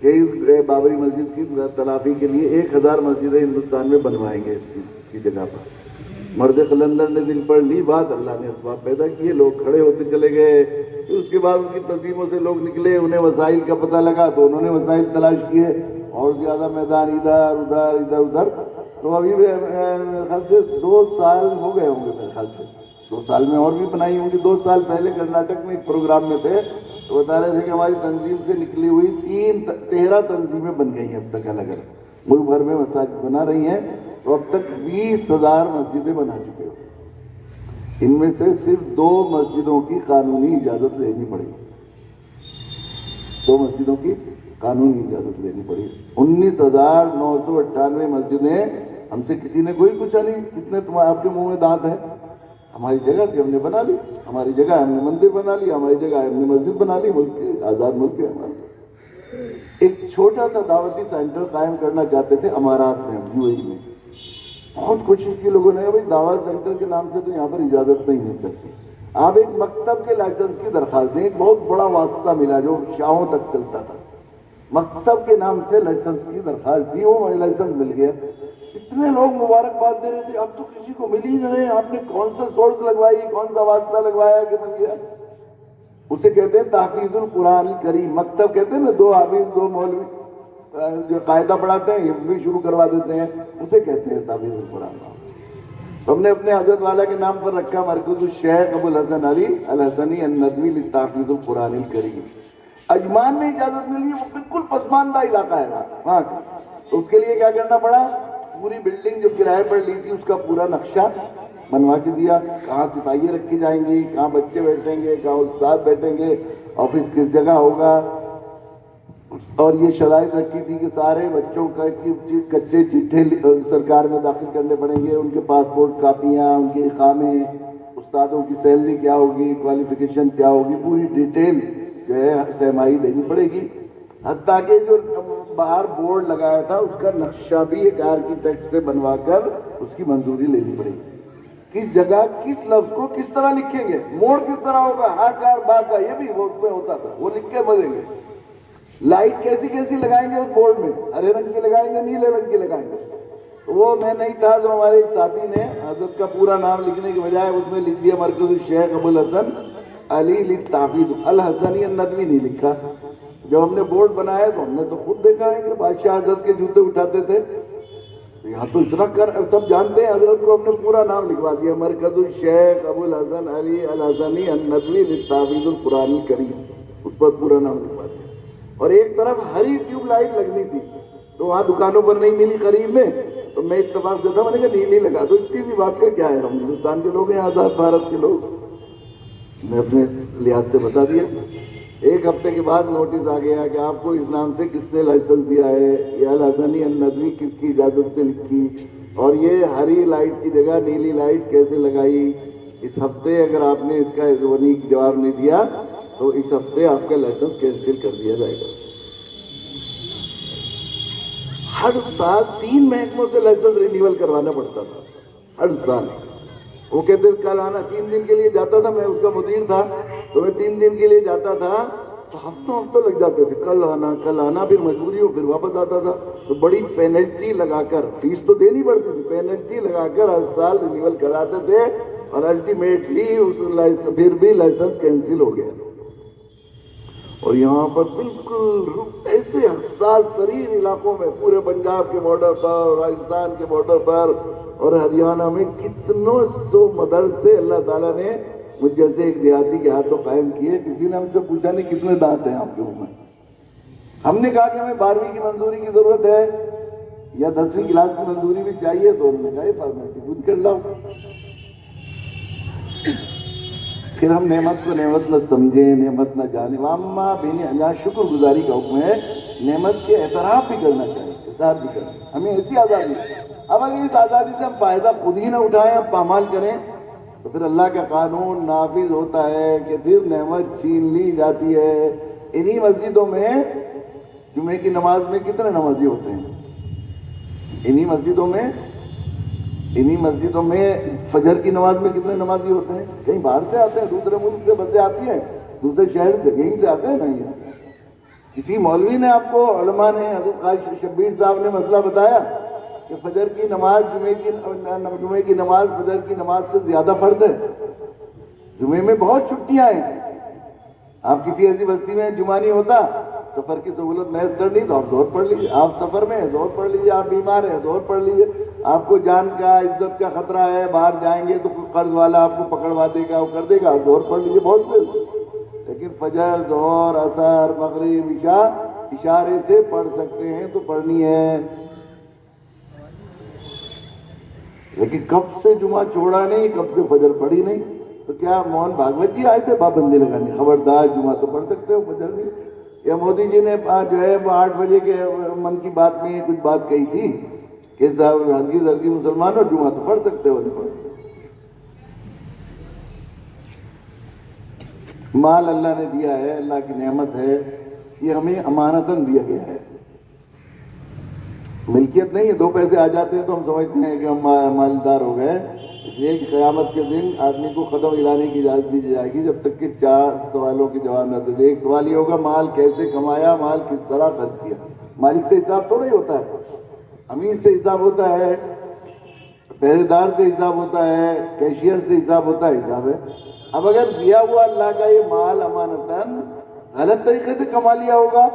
کہ اس بابری مسجد کی تلافی کے لیے 1000 مسجدیں ہندوستان میں بنوائیں گے اس کی جگہ پر۔ مرد قلندر نے دل پر لی بات، اللہ نے اسباب پیدا کیے، لوگ کھڑے ہوتے چلے گئے، پھر اس کے بعد ان کی تنظیموں سے لوگ نکلے، انہیں وسائل کا پتہ لگا تو انہوں نے وسائل تلاش کیے، اور زیادہ میدان ادھر ادھر، تو ابھی میرے خیال سے 2 سال ہو گئے ہوں گے، میرے خیال سے 2 سال میں اور بھی بنائی ہوں گی۔ 2 سال پہلے کرناٹک میں ایک پروگرام میں تھے تو بتا رہے تھے کہ ہماری تنظیم سے نکلی ہوئی 13 تنظیمیں بن گئی ہیں اب تک، الگ الگ ملک بھر میں مساجد بنا رہی ہیں، تو اب تک 20,000 مسجدیں بنا چکے ہو۔ ان میں سے صرف 2 مسجدوں کی قانونی اجازت لینی پڑی، 2 مسجدوں کی قانونی اجازت لینی پڑی۔ 19,998 مسجدیں، ہم سے کسی نے کوئی پوچھا نہیں کتنے آپ کے منہ میں دانت ہیں، ہماری جگہ تھی ہم نے بنا لی، ہماری جگہ ہم نے مندر بنا لی، ہماری جگہ ہم نے مسجد بنا لی، ملک آزاد ملک ہے ہمارا۔ ایک چھوٹا سا دعوتی سینٹر قائم کرنا چاہتے تھے امارات میں، UAE میں، بہت کوشش کی لوگوں نے، بھائی دعوت سینٹر کے نام سے تو یہاں پر اجازت نہیں مل سکتی، آپ ایک مکتب کے لائسنس کی درخواست دیں۔ ایک بہت بڑا واسطہ ملا جو شاہوں تک چلتا تھا، مکتب کے نام سے لائسنس کی درخواست دی، وہ لائسنس مل گیا۔ اتنے لوگ مبارکباد دے رہے تھے، اب تو کسی کو مل ہی نہیں، آپ نے کون سا سورس لگوائی، کون سا واسطہ لگوایا کہ مل گیا؟ اسے کہتے ہیں تحفیظ القرآن الکریم. مکتب کہتے ہیں نا، دو حافظ دو مولوی جو قاعدہ پڑھاتے ہیں، حفظ بھی شروع کروا دیتے ہیں، اسے کہتے ہیں تحفیظ القرآن. ہم نے اپنے حضرت والا کے نام پر رکھا مرکز الشیخ ابو الحسن علی الحسنی الندوی لتحفیظ القرآن الکریم. اجمان میں اجازت ملی، وہ بالکل پسماندہ علاقہ ہے وہاں کا. تو اس کے لیے کیا کرنا پڑا، پوری بلڈنگ جو کرائے پر لی تھی اس کا پورا نقشہ بنوا کے دیا. کہاں صفائیاں رکھی جائیں گی، کہاں بچے بیٹھیں گے، کہاں استاد بیٹھیں گے، آفس کس جگہ ہوگا. اور یہ شرائط رکھی تھی کہ سارے بچوں کا کچے چٹھے سرکار میں داخل کرنے پڑیں گے، ان کے پاسپورٹ کاپیاں، ان کے اقامے، استادوں کی سیلری کیا ہوگی، کوالیفیکیشن کیا ہوگی، پوری ڈیٹیل جو ہے سہمائی دینی پڑے گی. حتیٰ کہ جو باہر بورڈ لگایا تھا اس کا نقشہ بھی ایک آرکیٹیکٹ سے بنوا کر اس کی منظوری لینی پڑے گی. کس جگہ کس لفظ کو کس طرح لکھیں گے، موڑ کس طرح ہوگا، آکار باکار، یہ بھی وہ اس میں ہوتا تھا، وہ لکھ کے بھریں گے. لائٹ کیسی کیسی لگائیں گے اس بورڈ میں، ہرے رنگ کی لگائیں گے، نیلے رنگ کی لگائیں گے. وہ میں نہیں تھا تو ہمارے ایک ساتھی نے حضرت کا پورا نام لکھنے کے بجائے اس میں لکھ دیا مرکز الشیخ ابو الحسن علی للتحفیظ الحسنی الندوی نہیں لکھا. جب ہم نے بورڈ بنایا تو ہم نے تو خود دیکھا ہے کہ بادشاہ حضرت کے جوتے اٹھاتے تھے. یہاں تو اتنا سب جانتے ہیں حضرت کو، ہم نے پورا نام لکھوا دیا مرکز الشیخ ابو الحسن علی الحسنی الندوی للتحفیظ القرآن الکریم. اس پر پورا نام لکھوا دیا. اور ایک طرف ہری ٹیوب لائٹ لگنی تھی تو وہاں دکانوں پر نہیں ملی قریب میں، تو میں اتفاق سے تھا، میں نے کہا نیلی لگا دو. اتنی سی بات کا کیا ہے، ہم ہندوستان کے لوگ ہیں، آزاد بھارت کے لوگ. میں اپنے لحاظ سے بتا دیا. ایک ہفتے کے بعد نوٹس آ گیا کہ آپ کو اس نام سے کس نے لائسنس دیا ہے، یہ الحسنی الندوی کس کی اجازت سے لکھی، اور یہ ہری لائٹ کی جگہ نیلی لائٹ کیسے لگائی. اس ہفتے اگر آپ نے اس کا جواب نہیں دیا تو اس ہفتے آپ کا لائسنس کینسل کر دیا جائے گا. ہر سال 3 محکموں سے لائسنس رینیول کروانا پڑتا تھا، ہر سال. وہ کہتے کل آنا، 3 دن کے لیے جاتا تھا، میں اس کا مدیر تھا تو میں 3 دن کے لیے جاتا تھا تو ہفتوں لگ جاتے تھے، کل آنا، پھر مجبوری ہو پھر واپس آتا تھا. تو بڑی پینلٹی لگا کر، فیس تو دینی پڑتی تھی، پینلٹی لگا کر ہر سال رینیول کراتے تھے. اور الٹیمیٹلی پھر بھی لائسنس کینسل ہو گیا. اور یہاں پر بالکل ایسے حساس ترین علاقوں میں، پورے پنجاب کے بارڈر پر، راجستھان کے بارڈر پر اور ہریانہ میں کتنوں سو مدرسے اللہ تعالیٰ نے مجھ جیسے ایک دیہاتی کے ہاتھوں قائم کیے. کسی نے ہم سے پوچھا نہیں کتنے دانت ہیں آپ کے منہ میں. ہم نے کہا کہ ہمیں 12ویں کی منظوری کی ضرورت ہے یا 10ویں کلاس کی منظوری بھی چاہیے، تو ہم نے کہا یہ فارمیلٹی پوچھ کر لاؤ. پھر ہم نعمت کو نعمت نہ سمجھیں، نعمت نہ جانیں. یہاں شکر گزاری کا حکم ہے، نعمت کے اعتراف بھی کرنا چاہیے، اظہار بھی کرنا. ہمیں ایسی آزادی ہے. اب اگر اس آزادی سے ہم فائدہ خود ہی نہ اٹھائیں، اب پامال کریں، تو پھر اللہ کا قانون نافذ ہوتا ہے کہ پھر نعمت چھین لی جاتی ہے. انہی مسجدوں میں جمعے کی نماز میں کتنے نمازی ہوتے ہیں؟ انہی مسجدوں میں فجر کی نماز میں کتنے نمازی ہوتے ہیں؟ کہیں باہر سے آتے ہیں، دوسرے ملک سے بسیں آتی ہیں، دوسرے شہر سے، یہیں سے آتے ہیں نا. یہیں سے کسی مولوی نے آپ کو، علماء نے، حضرت قاری شبیر صاحب نے مسئلہ بتایا کہ فجر کی نماز جمعے کی نماز فجر کی نماز سے زیادہ فرض ہے. جمعے میں بہت چھٹیاں ہیں. آپ کسی ایسی بستی میں جمعہ نہیں ہوتا، سفر کی سہولت میسر نہیں، تو آپ ظہر پڑھ لیجیے. آپ سفر میں ہیں ظہر پڑھ لیجیے، آپ بیمار ہیں ظہر پڑھ لیجیے. آپ کو جان کا عزت کا خطرہ ہے، باہر جائیں گے تو کوئی قرض والا آپ کو پکڑوا دے گا، وہ کر دے گا، ظہر پڑھ لیجیے. بہت سے. لیکن فجر، ظہر، عصر، مغرب، عشاء اشارے سے پڑھ سکتے ہیں تو پڑھنی ہے. لیکن کب سے جمعہ چھوڑا نہیں، کب سے فجر پڑھی نہیں. تو کیا موہن بھاگوت جی آئے تھے پابندی لگانے، خبردار جمعہ تو پڑھ سکتے ہو، فجر بھی. یا مودی جی نے جو ہے 8 بجے کے من کی بات میں کچھ بات کہی تھی کہ ہرگز مسلمان ہو، جمعہ تو پڑھ سکتے ہو، نہیں پڑھ سکتے. مال اللہ نے دیا ہے، اللہ کی نعمت ہے، یہ ہمیں امانتاً دیا گیا ہے، ملکیت نہیں ہے. 2 پیسے آ جاتے ہیں تو ہم سمجھتے ہیں کہ ہم مالدار ہو گئے. اس لیے کہ قیامت کے دن آدمی کو قدم ہلانے کی اجازت دی جائے گی جب تک کہ 4 سوالوں کے جواب نہ دے. ایک سوال یہ ہوگا مال کیسے کمایا، مال کس طرح خرچ کیا. مالک سے حساب تھوڑا ہی ہوتا ہے، امیر سے حساب ہوتا ہے. پہرے دار سے حساب ہوتا ہے، کیشیئر سے حساب ہوتا ہے، حساب ہے۔ اب اگر دیا ہوا اللہ کا یہ مال امانتاً غلط طریقے سے کما لیا ہوگا،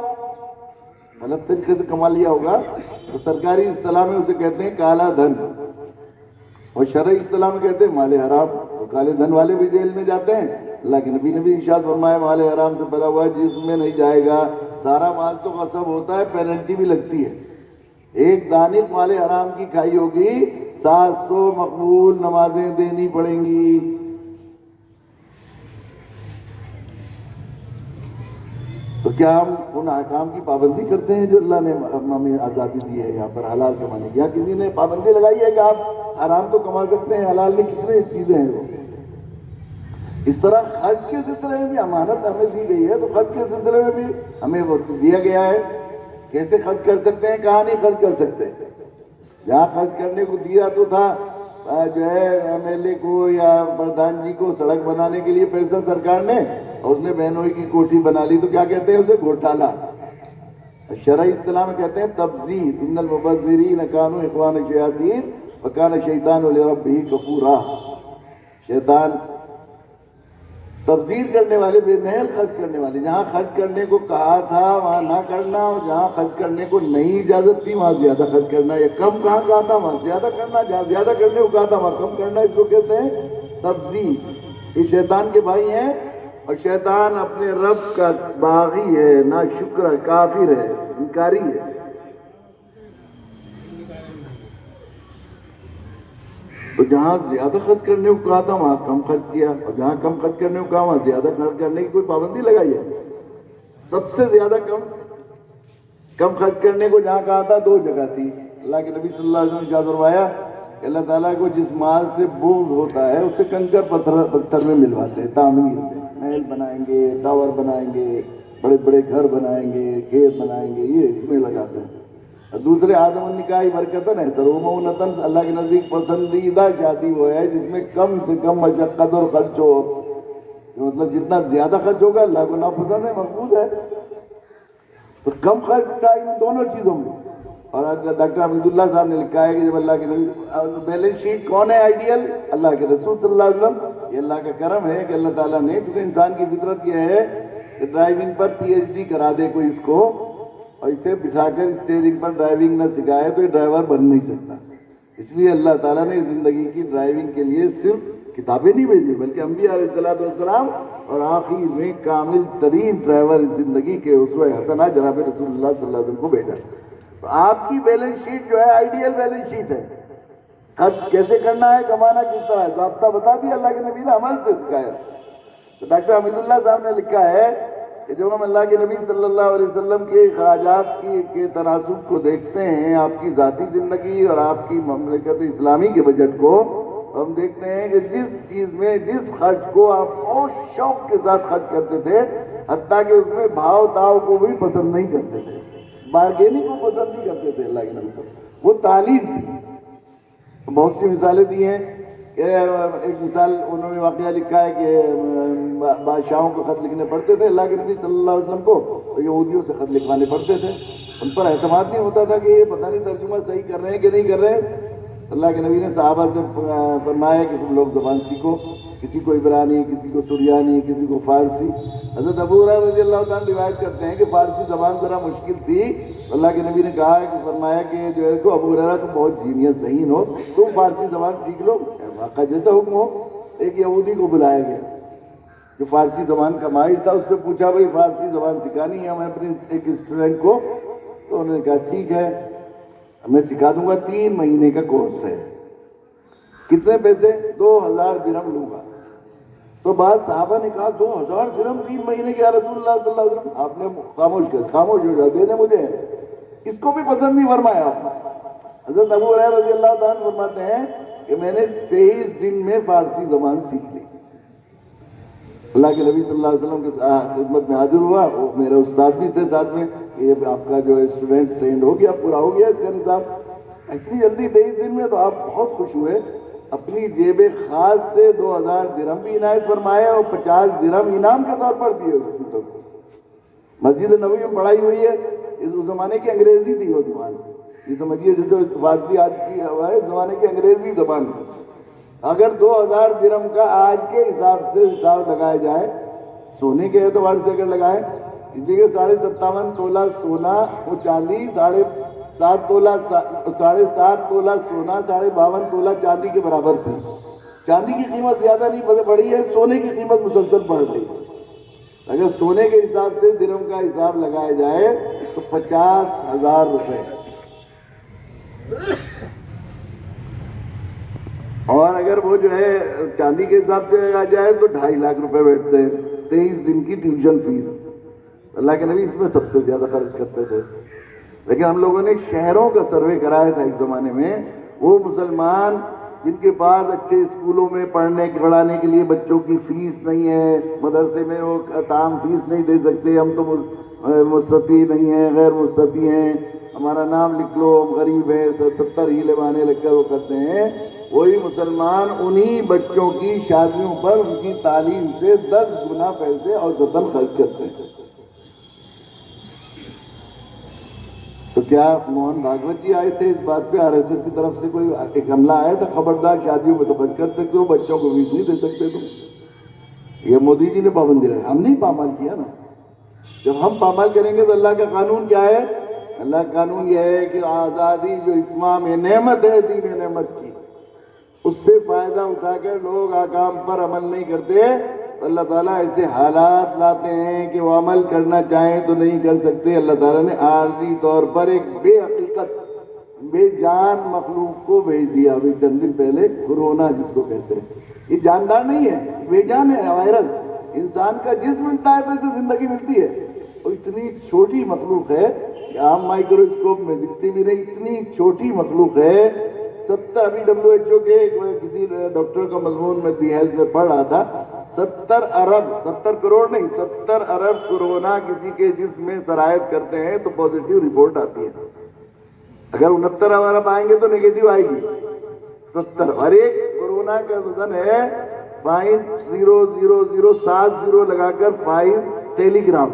غلط طریقے سے کما لیا ہوگا تو سرکاری اصطلاح میں اسے کہتے ہیں کالا دھن، اور شرعی اصطلاح میں کہتے ہیں مال حرام۔ اور کالے دھن والے بھی جیل میں جاتے ہیں۔ اللہ کے نبی نے بھی ارشاد فرمایا مال حرام سے بھرا ہوا جس میں نہیں جائے گا۔ سارا مال تو غصب ہوتا ہے، پینلٹی بھی لگتی ہے۔ ایک دانش مال حرام کی کھائی ہوگی 700 مقبول نمازیں دینی پڑیں گی۔ تو کیا ہم ان احکام کی پابندی کرتے ہیں جو اللہ نے ہمیں آزادی دی ہے یہاں پر حلال کمانے کی؟ یا کسی نے پابندی لگائی ہے کہ آپ حرام تو کما سکتے ہیں، حلال میں کتنے چیزیں ہیں وہ؟ اس طرح خرچ کے سلسلے میں بھی امانت ہمیں دی گئی ہے، تو خرچ کے سلسلے میں بھی ہمیں وہ دیا گیا ہے کیسے خرچ کر سکتے ہیں، کہاں نہیں خرچ کر سکتے۔ جہاں خرچ کرنے کو دیا تو تھا جو ہے ایم ایل اے کو یا پردھان جی کو سڑک بنانے کے لیے پیسہ سرکار نے، اور اس نے بہنوئی کی کوٹھی بنا لی، تو کیا کہتے ہیں اسے؟ گھوٹالہ۔ شرعی اصطلاح میں کہتے ہیں تبذیر۔ ان المبذرین کانوا اخوان الشیاطین وکان الشیطان لربہ کفورا۔ شیطان تبذیر کرنے والے، بے محل خرچ کرنے والے، جہاں خرچ کرنے کو کہا تھا وہاں نہ کرنا، اور جہاں خرچ کرنے کو نہیں اجازت تھی وہاں زیادہ خرچ کرنا، یا کم کہاں کہا تھا وہاں زیادہ کرنا، جہاں زیادہ کرنے کو کہا تھا وہاں کم کرنا، اس کو کہتے ہیں تبذیر۔ یہ شیطان کے بھائی ہیں، اور شیطان اپنے رب کا باغی ہے، ناشکر ہے، کافر ہے، انکاری ہے۔ تو جہاں زیادہ خرچ کرنے کو کہا تھا وہاں کم خرچ کیا، اور جہاں کم خرچ کرنے کو کہا وہاں زیادہ خرچ کرنے کی کوئی پابندی لگائی ہے؟ سب سے زیادہ کم خرچ کرنے کو جہاں کہا تھا 2 جگہ تھی۔ اللہ کے نبی صلی اللہ علیہ وسلم نے ارشاد فرمایا کہ اللہ تعالیٰ کو جس مال سے بغض ہوتا ہے اسے کنکر پتھر میں ملواتے ہیں، تعمیر میں محل بنائیں گے، ٹاور بنائیں گے، بڑے بڑے گھر بنائیں گے، کھیت بنائیں گے، یہ اس میں لگاتے ہیں۔ دوسرے آدم النکاح برکتن ہے، ترومونتن، اللہ کے نزدیک پسندیدہ شادی وہ ہے جس میں کم سے کم مشقت اور خرچ ہو۔ مطلب جتنا زیادہ خرچ ہوگا اللہ کو ناپسند ہے، مقبول ہے۔ تو کم خرچ تھا ان دونوں چیزوں میں۔ اور ڈاکٹر حمید اللہ صاحب نے لکھا ہے کہ جب اللہ کے نبی، بیلنس شیٹ کون ہے آئیڈیل؟ اللہ کے رسول صلی اللہ علیہ وسلم۔ یہ اللہ کا کرم ہے کہ اللہ تعالیٰ نے، کیونکہ انسان کی فطرت یہ ہے کہ ڈرائیونگ پر پی ایچ ڈی کرا دے کوئی اس کو، اور اسے بٹھا کر اسٹیئرنگ پر ڈرائیونگ نہ سکھائے تو یہ ڈرائیور بن نہیں سکتا۔ اس لیے اللہ تعالیٰ نے زندگی کی ڈرائیونگ کے لیے صرف کتابیں نہیں بھیجی، بلکہ انبیاء علیہ السلام اور آخر میں کامل ترین ڈرائیور زندگی کے اسوہ حسنہ جناب رسول اللہ صلی اللہ علیہ وسلم کو بھیجا۔ تو آپ کی بیلنس شیٹ جو ہے آئیڈیل بیلنس شیٹ ہے۔ خرچ کیسے کرنا ہے، کمانا کس طرح ہے، ضابطہ بتا دیا اللہ کے نبی نے، عمل سے سکھایا۔ تو ڈاکٹر حمید اللہ صاحب نے لکھا ہے کہ جب ہم اللہ کے نبی صلی اللہ علیہ وسلم کے اخراجات کے تناسب کو دیکھتے ہیں، آپ کی ذاتی زندگی اور آپ کی مملکت اسلامی کے بجٹ کو، ہم دیکھتے ہیں کہ جس چیز میں جس خرچ کو آپ بہت شوق کے ساتھ خرچ کرتے تھے، حتیٰ کہ اس میں بھاؤ تاؤ کو بھی پسند نہیں کرتے تھے، بارگیننگ کو پسند نہیں کرتے تھے اللہ کے نبی صلی اللہ علیہ وسلم، وہ تعلیم تھی۔ بہت سی مثالیں دی ہیں۔ ایک مثال انہوں نے واقعہ لکھا ہے کہ بادشاہوں کو خط لکھنے پڑتے تھے اللہ کے نبی صلی اللہ علیہ وسلم کو، تو یہودیوں سے خط لکھوانے پڑتے تھے۔ ان پر اعتماد نہیں ہوتا تھا کہ یہ پتہ نہیں ترجمہ صحیح کر رہے ہیں کہ نہیں کر رہے ہیں۔ اللہ کے نبی نے صحابہ سے فرمایا کہ تم لوگ زبان سیکھو، کسی کو عبرانی، کسی کو سریانی، کسی کو فارسی۔ حضرت ابو ہریرہ رضی اللہ تعالیٰ روایت کرتے ہیں کہ فارسی زبان ذرا مشکل تھی، اللہ کے نبی نے کہا کہ فرمایا کہ جو ہے تو ابو ہریرہ تم بہت جینیس ذہین ہو، تم فارسی زبان سیکھ لو، واقعہ جیسا حکم ہو۔ ایک یہودی کو بلایا گیا جو فارسی زبان کا ماہر تھا، اس سے پوچھا بھائی فارسی زبان سکھانی ہے ہمیں اپنے ایک اسٹوڈنٹ کو، تو انہوں نے کہا ٹھیک ہے میں سکھا دوں گا، 3 مہینے کا کورس ہے، کتنے پیسے؟ 2000 درہم لوں گا۔ تو بعض صحابہ نے کہا 2000 درہم 3 مہینے کے، یا رسول اللہ صلی اللہ علیہ وسلم؟ آپ نے خاموش ہو جاؤ، دینے مجھے ہیں۔ اس کو بھی پسند نہیں فرمایا آپ نے۔ حضرت ابو ہریرہ رضی اللہ تعالیٰ فرماتے ہیں کہ میں نے 23 دن میں فارسی زبان سیکھ لی۔ اللہ کے نبی صلی اللہ علیہ وسلم کے خدمت میں حاضر ہوا، وہ میرے استاد بھی تھے ساتھ میں، یہ آپ کا جو اسٹوڈنٹ ٹرینڈ ہو گیا، پورا ہو گیا اس کا نصاب۔ اتنی جلدی 23 دن میں، تو آپ بہت خوش ہوئے، اپنی جیب خاص سے 2000 درہم بھی عنایت فرمائے اور 50 درہم انعام کے طور پر دیے اس کو۔ مسجد نبوی میں پڑھائی ہوئی ہے، اس زمانے کی انگریزی تھی وہ زبان، یہ سمجھیے جیسے فارسی آج کی ہے زمانے کی انگریزی زبان ہے. اگر 2000 درہم کا آج کے حساب سے حساب لگایا جائے, سونے کے اعتبار سے اگر لگائے, اس لیے 57.5 تولہ سونا وہ چاندی 7.5 تولہ سونا 52.5 تولہ چاندی کے برابر تھی. چاندی کی قیمت زیادہ نہیں بڑھی ہے, سونے کی قیمت مسلسل بڑھ رہی ہے. اگر سونے کے حساب سے درہم کا حساب لگایا جائے تو 50,000 روپے, اور اگر وہ جو ہے چاندی کے حساب سے لگایا جائے تو 2.5 لاکھ روپے بیٹھتے ہیں. 23 دن کی ٹیوشن فیس. اللہ کے نبی اس میں سب سے زیادہ خرچ کرتے تھے. لیکن ہم لوگوں نے شہروں کا سروے کرایا تھا ایک زمانے میں, وہ مسلمان جن کے پاس اچھے اسکولوں میں پڑھانے کے لیے بچوں کی فیس نہیں ہے, مدرسے میں وہ تام فیس نہیں دے سکتے, ہم تو مستطیع نہیں ہیں, غیر مستطیع ہیں, ہمارا نام لکھ لو, ہم غریب ہیں, 70 ہیلے بہانے لگ کر وہ کرتے ہیں. وہی مسلمان انہی بچوں کی شادیوں پر ان کی تعلیم سے 10 گنا پیسے اور ذاتاً خرچ کرتے ہیں. تو کیا موہن بھاگوت جی آئے تھے اس بات پہ, RSS کی طرف سے کوئی ایک حملہ آیا تھا خبردار شادیوں میں تو خرچ کر سکتے ہو, بچوں کو فیس نہیں دے سکتے تم؟ یہ مودی جی نے پابندی رکھی, ہم نہیں پامال کیا نا. جب ہم پامال کریں گے تو اللہ کا قانون کیا ہے؟ اللہ کا قانون یہ ہے کہ آزادی جو اتمام نعمت ہے دین نعمت کی, اس سے فائدہ اٹھا کر لوگ احکام پر عمل نہیں کرتے. اللہ تعالیٰ ایسے حالات لاتے ہیں کہ وہ عمل کرنا چاہیں تو نہیں کر سکتے. اللہ تعالیٰ نے عارضی طور پر ایک بے حقیقت بے جان مخلوق کو بھیج دیا ابھی چند دن پہلے, کورونا جس کو کہتے ہیں. یہ جاندار نہیں ہے, بے جان ہے وائرس. انسان کا جسم ملتا ہے تو اسے زندگی ملتی ہے. اور اتنی چھوٹی مخلوق ہے کہ عام مائکروسکوپ میں دکھتی بھی نہیں, اتنی چھوٹی مخلوق ہے. 70 ابھی WHO کے کسی ڈاکٹر کا مضمون میں دی ہیلتھ میں پڑھ رہا تھا, 70 کروڑ نہیں 70 ارب کورونا کسی کے جسم میں سرایت کرتے ہیں تو پازیٹیو رپورٹ آتی ہے. اگر 69 ارب آئیں گے تو نیگیٹو آئے گی. 70 اور ایک کورونا کا وزن ہے 0.00070 لگا کر 5 ٹیلی گرام.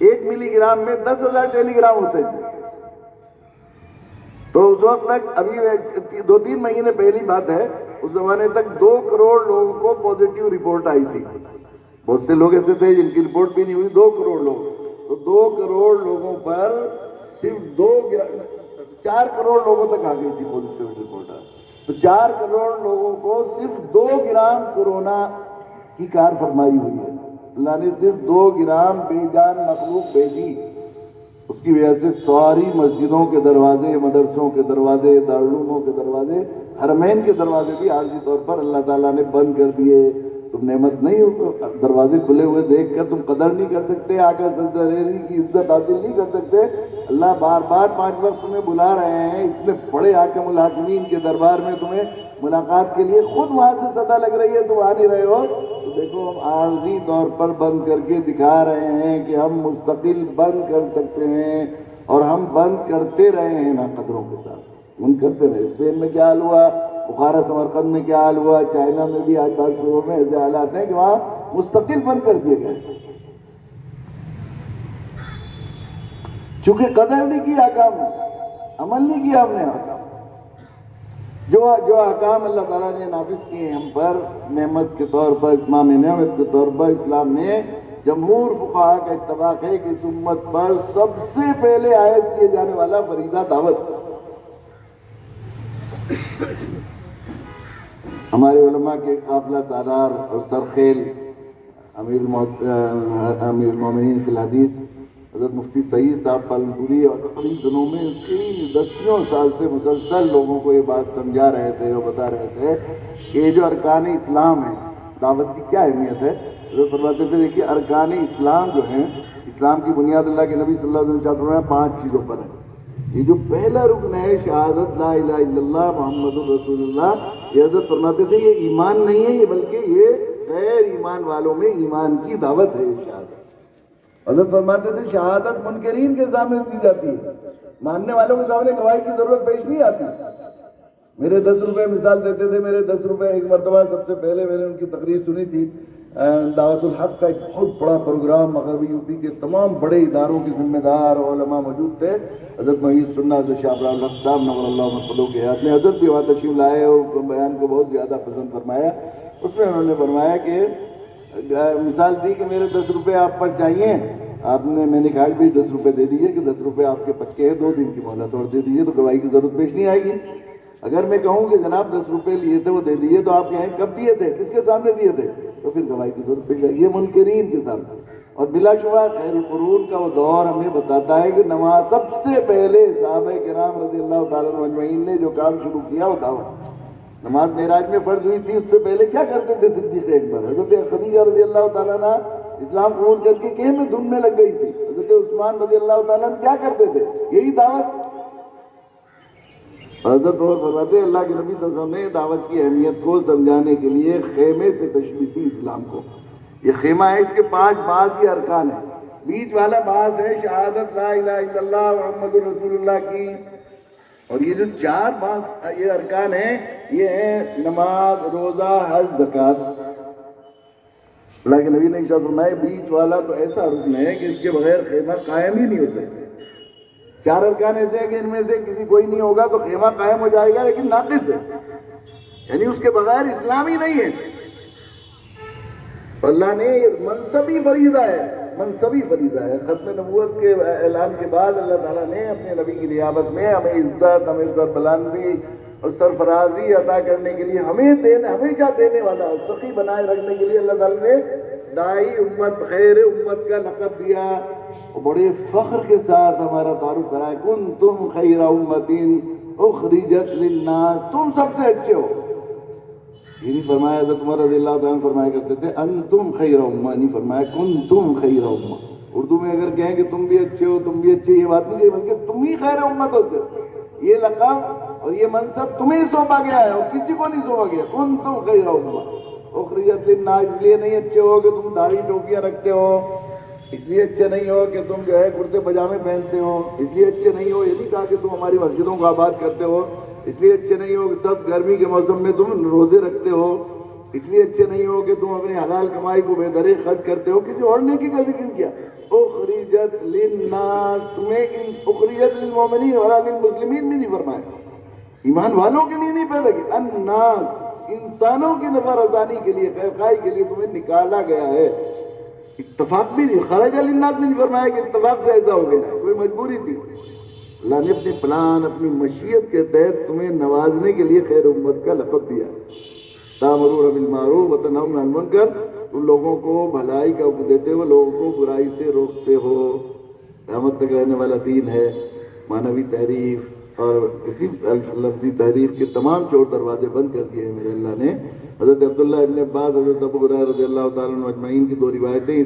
1 ملی گرام میں 10,000 ٹیلی گرام ہوتے ہیں. تو اس وقت تک, ابھی 2-3 مہینے پہلی بات ہے, اس زمانے تک 2 کروڑ لوگوں کو پازیٹیو رپورٹ آئی تھی. بہت سے لوگ ایسے تھے جن کی رپورٹ بھی نہیں ہوئی. 2 کروڑ لوگ, تو 2 کروڑ لوگوں پر صرف 4 کروڑ لوگوں تک آ گئی تھی پازیٹیو رپورٹ. تو 4 کروڑ لوگوں کو صرف 2 گرام کورونا کی کار فرمائی ہوئی ہے. اللہ نے صرف 2 گرام بے جان مخلوق بھیجی. اس کی وجہ سے ساری مسجدوں کے دروازے, مدرسوں کے دروازے, دارالعلوموں کے دروازے, حرمین کے دروازے بھی عارضی طور پر اللہ تعالیٰ نے بند کر دیے. تم نعمت نہیں ہو, دروازے کھلے ہوئے دیکھ کر تم قدر نہیں کر سکتے, آقا سجدہ ریزی کی عزت حاصل نہیں کر سکتے. اللہ بار بار 5 وقت تمہیں بلا رہے ہیں, اتنے بڑے حاکم الحاکمین کے دربار میں تمہیں ملاقات کے لیے, خود وہاں سے صدا لگ رہی ہے, تم آ نہیں رہے ہو. تو دیکھو ہم عارضی طور پر بند کر کے دکھا رہے ہیں کہ ہم مستقل بند کر سکتے ہیں, اور ہم بند کرتے رہے ہیں نا قدروں کے ساتھ, بند کرتے رہے. اسپین میں کیا حال ہوا, بخارا سمرقند میں کیا حال ہوا, چائنا میں بھی آج بعض شعبوں میں ایسے حالات ہیں کہ وہاں مستقل بند کر دیے گئے, چونکہ قدر نہیں کی احکام میں, عمل نہیں کیا ہم نے احکام. جو احکام اللہ تعالیٰ نے نافذ کیے ہم پر نعمت کے طور پر, اتمام نعمت کے طور پر, اسلام میں جمہور فقہاء کا اتفاق ہے کہ اس امت پر سب سے پہلے عائد کیے جانے والا فریضہ دعوت. ہمارے علماء کے قافلہ سالار اور سرخیل امیر المومنین فی الحدیث حضرت مفتی سعید صاحب پالنپوری اور اپنی دنوں میں کئی دسیوں سال سے مسلسل لوگوں کو یہ بات سمجھا رہے تھے اور بتا رہے تھے کہ یہ جو ارکان اسلام ہیں, دعوت کی کیا اہمیت ہے. حضرت فرماتے تھے دیکھیے ارکان اسلام جو ہیں, اسلام کی بنیاد اللہ کے نبی صلی اللہ علیہ وسلم نے 5 چیزوں پر ہے. یہ جو پہلا رکن ہے شہادت لا الہ الا اللہ محمد رسول اللہ, یہ حضرت فرماتے تھے یہ ایمان نہیں ہے, یہ بلکہ یہ غیر ایمان والوں میں ایمان کی دعوت ہے. یہ شہادت, حضرت فرماتے تھے شہادت منکرین کے سامنے دی جاتی ہے, ماننے والوں کے سامنے گواہی کی ضرورت پیش نہیں آتی. میرے 10 روپے مثال دیتے تھے, میرے 10 روپے. ایک مرتبہ سب سے پہلے میں نے ان کی تقریر سنی تھی دعوت الحق کا ایک بہت بڑا پروگرام مغربی یو پی کے تمام بڑے اداروں کے ذمہ دار علماء موجود تھے. حضرت محی سننا حضرت شاہ ابراہیم الحق صاحب نور اللہ مرحبا کے حیات میں حضرت بھی وہاں تشریف لائے اور بیان کو بہت زیادہ پسند فرمایا. اس میں انہوں نے فرمایا کہ مثال دی کہ میرے 10 روپے آپ پر چاہیے. میں نے کہا کہ بھائی 10 روپے دے دیجیے کہ 10 روپے آپ کے پکے ہیں, 2 دن کی مہلت اور دے دیجیے تو گواہی کی ضرورت پیش نہیں آئے گی. اگر میں کہوں کہ جناب 10 روپے لیے تھے وہ دے دیے تو آپ کہیں کب دیے تھے, کس کے سامنے دیے تھے, تو پھر گواہی کی ضرورت پیش آئے گی. یہ منکرین کے سامنے. اور بلا شبہ خیر القرون کا وہ دور ہمیں بتاتا ہے کہ نماز سب سے پہلے صحابہ کرام رضی اللہ تعالیٰ عنہ اجمعین نے جو کام شروع کیا وہ دعوت. نماز معراج میں فرض ہوئی تھی, اس سے پہلے کیا کرتے تھے صدیق اکبر, حضرت خدیجہ رضی اللہ تعالیٰ عنہ اسلام قبول کر کے کہیں میں دھن میں لگ گئی تھی, حضرت عثمان رضی اللہ تعالیٰ عنہ کیا کرتے تھے, یہی دعوت. حضرت اور فرماتے اللہ کے نبی صلی اللہ علیہ وسلم نے دعوت کی اہمیت کو سمجھانے کے لیے خیمے سے تشبیہ دی اسلام کو. یہ خیمہ ہے, اس کے 5 بعض یہ ارکان ہیں. بیچ والا بعض ہے شہادت لا الہ الا اللہ محمد رسول اللہ کی, اور یہ جو 4 بعض یہ ارکان ہیں یہ ہیں نماز, روزہ, حج, زکوٰۃ. اللہ کے نبی نے ارشاد فرمایا بیچ والا تو ایسا رکن ہے کہ اس کے بغیر خیمہ قائم ہی نہیں ہو سکتا. 4 ارکان ایسے ہیں کہ ان میں سے کسی کوئی نہیں ہوگا تو خیمہ قائم ہو جائے گا لیکن ناقص ہے, یعنی اس کے بغیر اسلام ہی نہیں ہے. اللہ نے منصبی فریضہ ہے, منصبی فریضہ ہے. ختم نبوت کے اعلان کے بعد اللہ تعالیٰ نے اپنے نبی کی نیابت میں ہمیں عزت, ہمیں عزت بلندی اور سرفرازی عطا کرنے کے لیے ہمیشہ دینے والا سخی بنائے رکھنے کے لیے اللہ تعالیٰ نے دائی امت, خیر امت کا لقب دیا اور بڑے فخر کے ساتھ ہمارا تعارف کرایا. کنتم خیر امت اخرجت للناس, تم سب سے اچھے ہو. یہ نہیں فرمایا, حضرت عمر رضی اللہ تعالیٰ فرمایا کرتے تھے انتم خیر امہ, نہیں فرمایا کنتم خیر امہ. اردو میں اگر کہیں کہ تم بھی اچھے ہو, تم بھی اچھے, یہ بات نہیں, بلکہ تم ہی خیر امت ہو. صرف یہ لقب اور یہ منصب تمہیں سونپا گیا ہے اور کسی کو نہیں سونپا گیا. کنتم خیر امہ اخرجت للناس, اس لیے نہیں اچھے ہو کہ تم داڑھی ٹوپیاں رکھتے ہو, اس لیے اچھے نہیں ہو کہ تم جو ہے کرتے پجامے پہنتے ہو, اس لیے اچھے نہیں ہو, یہ نہیں کہا کہ تم ہماری مسجدوں کو آباد کرتے ہو, اس لیے اچھے نہیں ہو کہ سب گرمی کے موسم میں تم روزے رکھتے ہو, اس لیے اچھے نہیں ہو کہ تم اپنی حلال کمائی کو بے درے خرچ کرتے ہو. کسی اور نیکی کا ذکر کیا. اخرجت للناس, تمہیں اخرجت للمؤمنین ولا للمسلمین بھی نہیں فرمایا, ایمان والوں کے لیے نہیں پیدا کیا. الناس, انسانوں کی نفع رسانی کے لیے, خیر خواہی کے لیے تمہیں نکالا گیا ہے. اتفاق بھی نہیں, خرج للناس نہیں فرمایا کہ اتفاق سے ایسا ہو گیا, کوئی مجبوری تھی. اللہ نے اپنے پلان, اپنی مشیت کے تحت تمہیں نوازنے کے لیے خیر امت کا لقب دیا. تأمرون بالمعروف وتنہون عن المنکر, تم لوگوں کو بھلائی کا حکم دیتے ہو, لوگوں کو برائی سے روکتے ہو. قیامت تک رہنے والا دین ہے. معنوی تحریف اور کسی لفظی تحریف کے تمام چور دروازے بند کر دیے ہیں میرے اللہ نے. حضرت عبداللہ ابن عباس, حضرت ابو ہریرہ رضی اللہ تعالیٰ عنہ اجمعین کی 2 روایتیں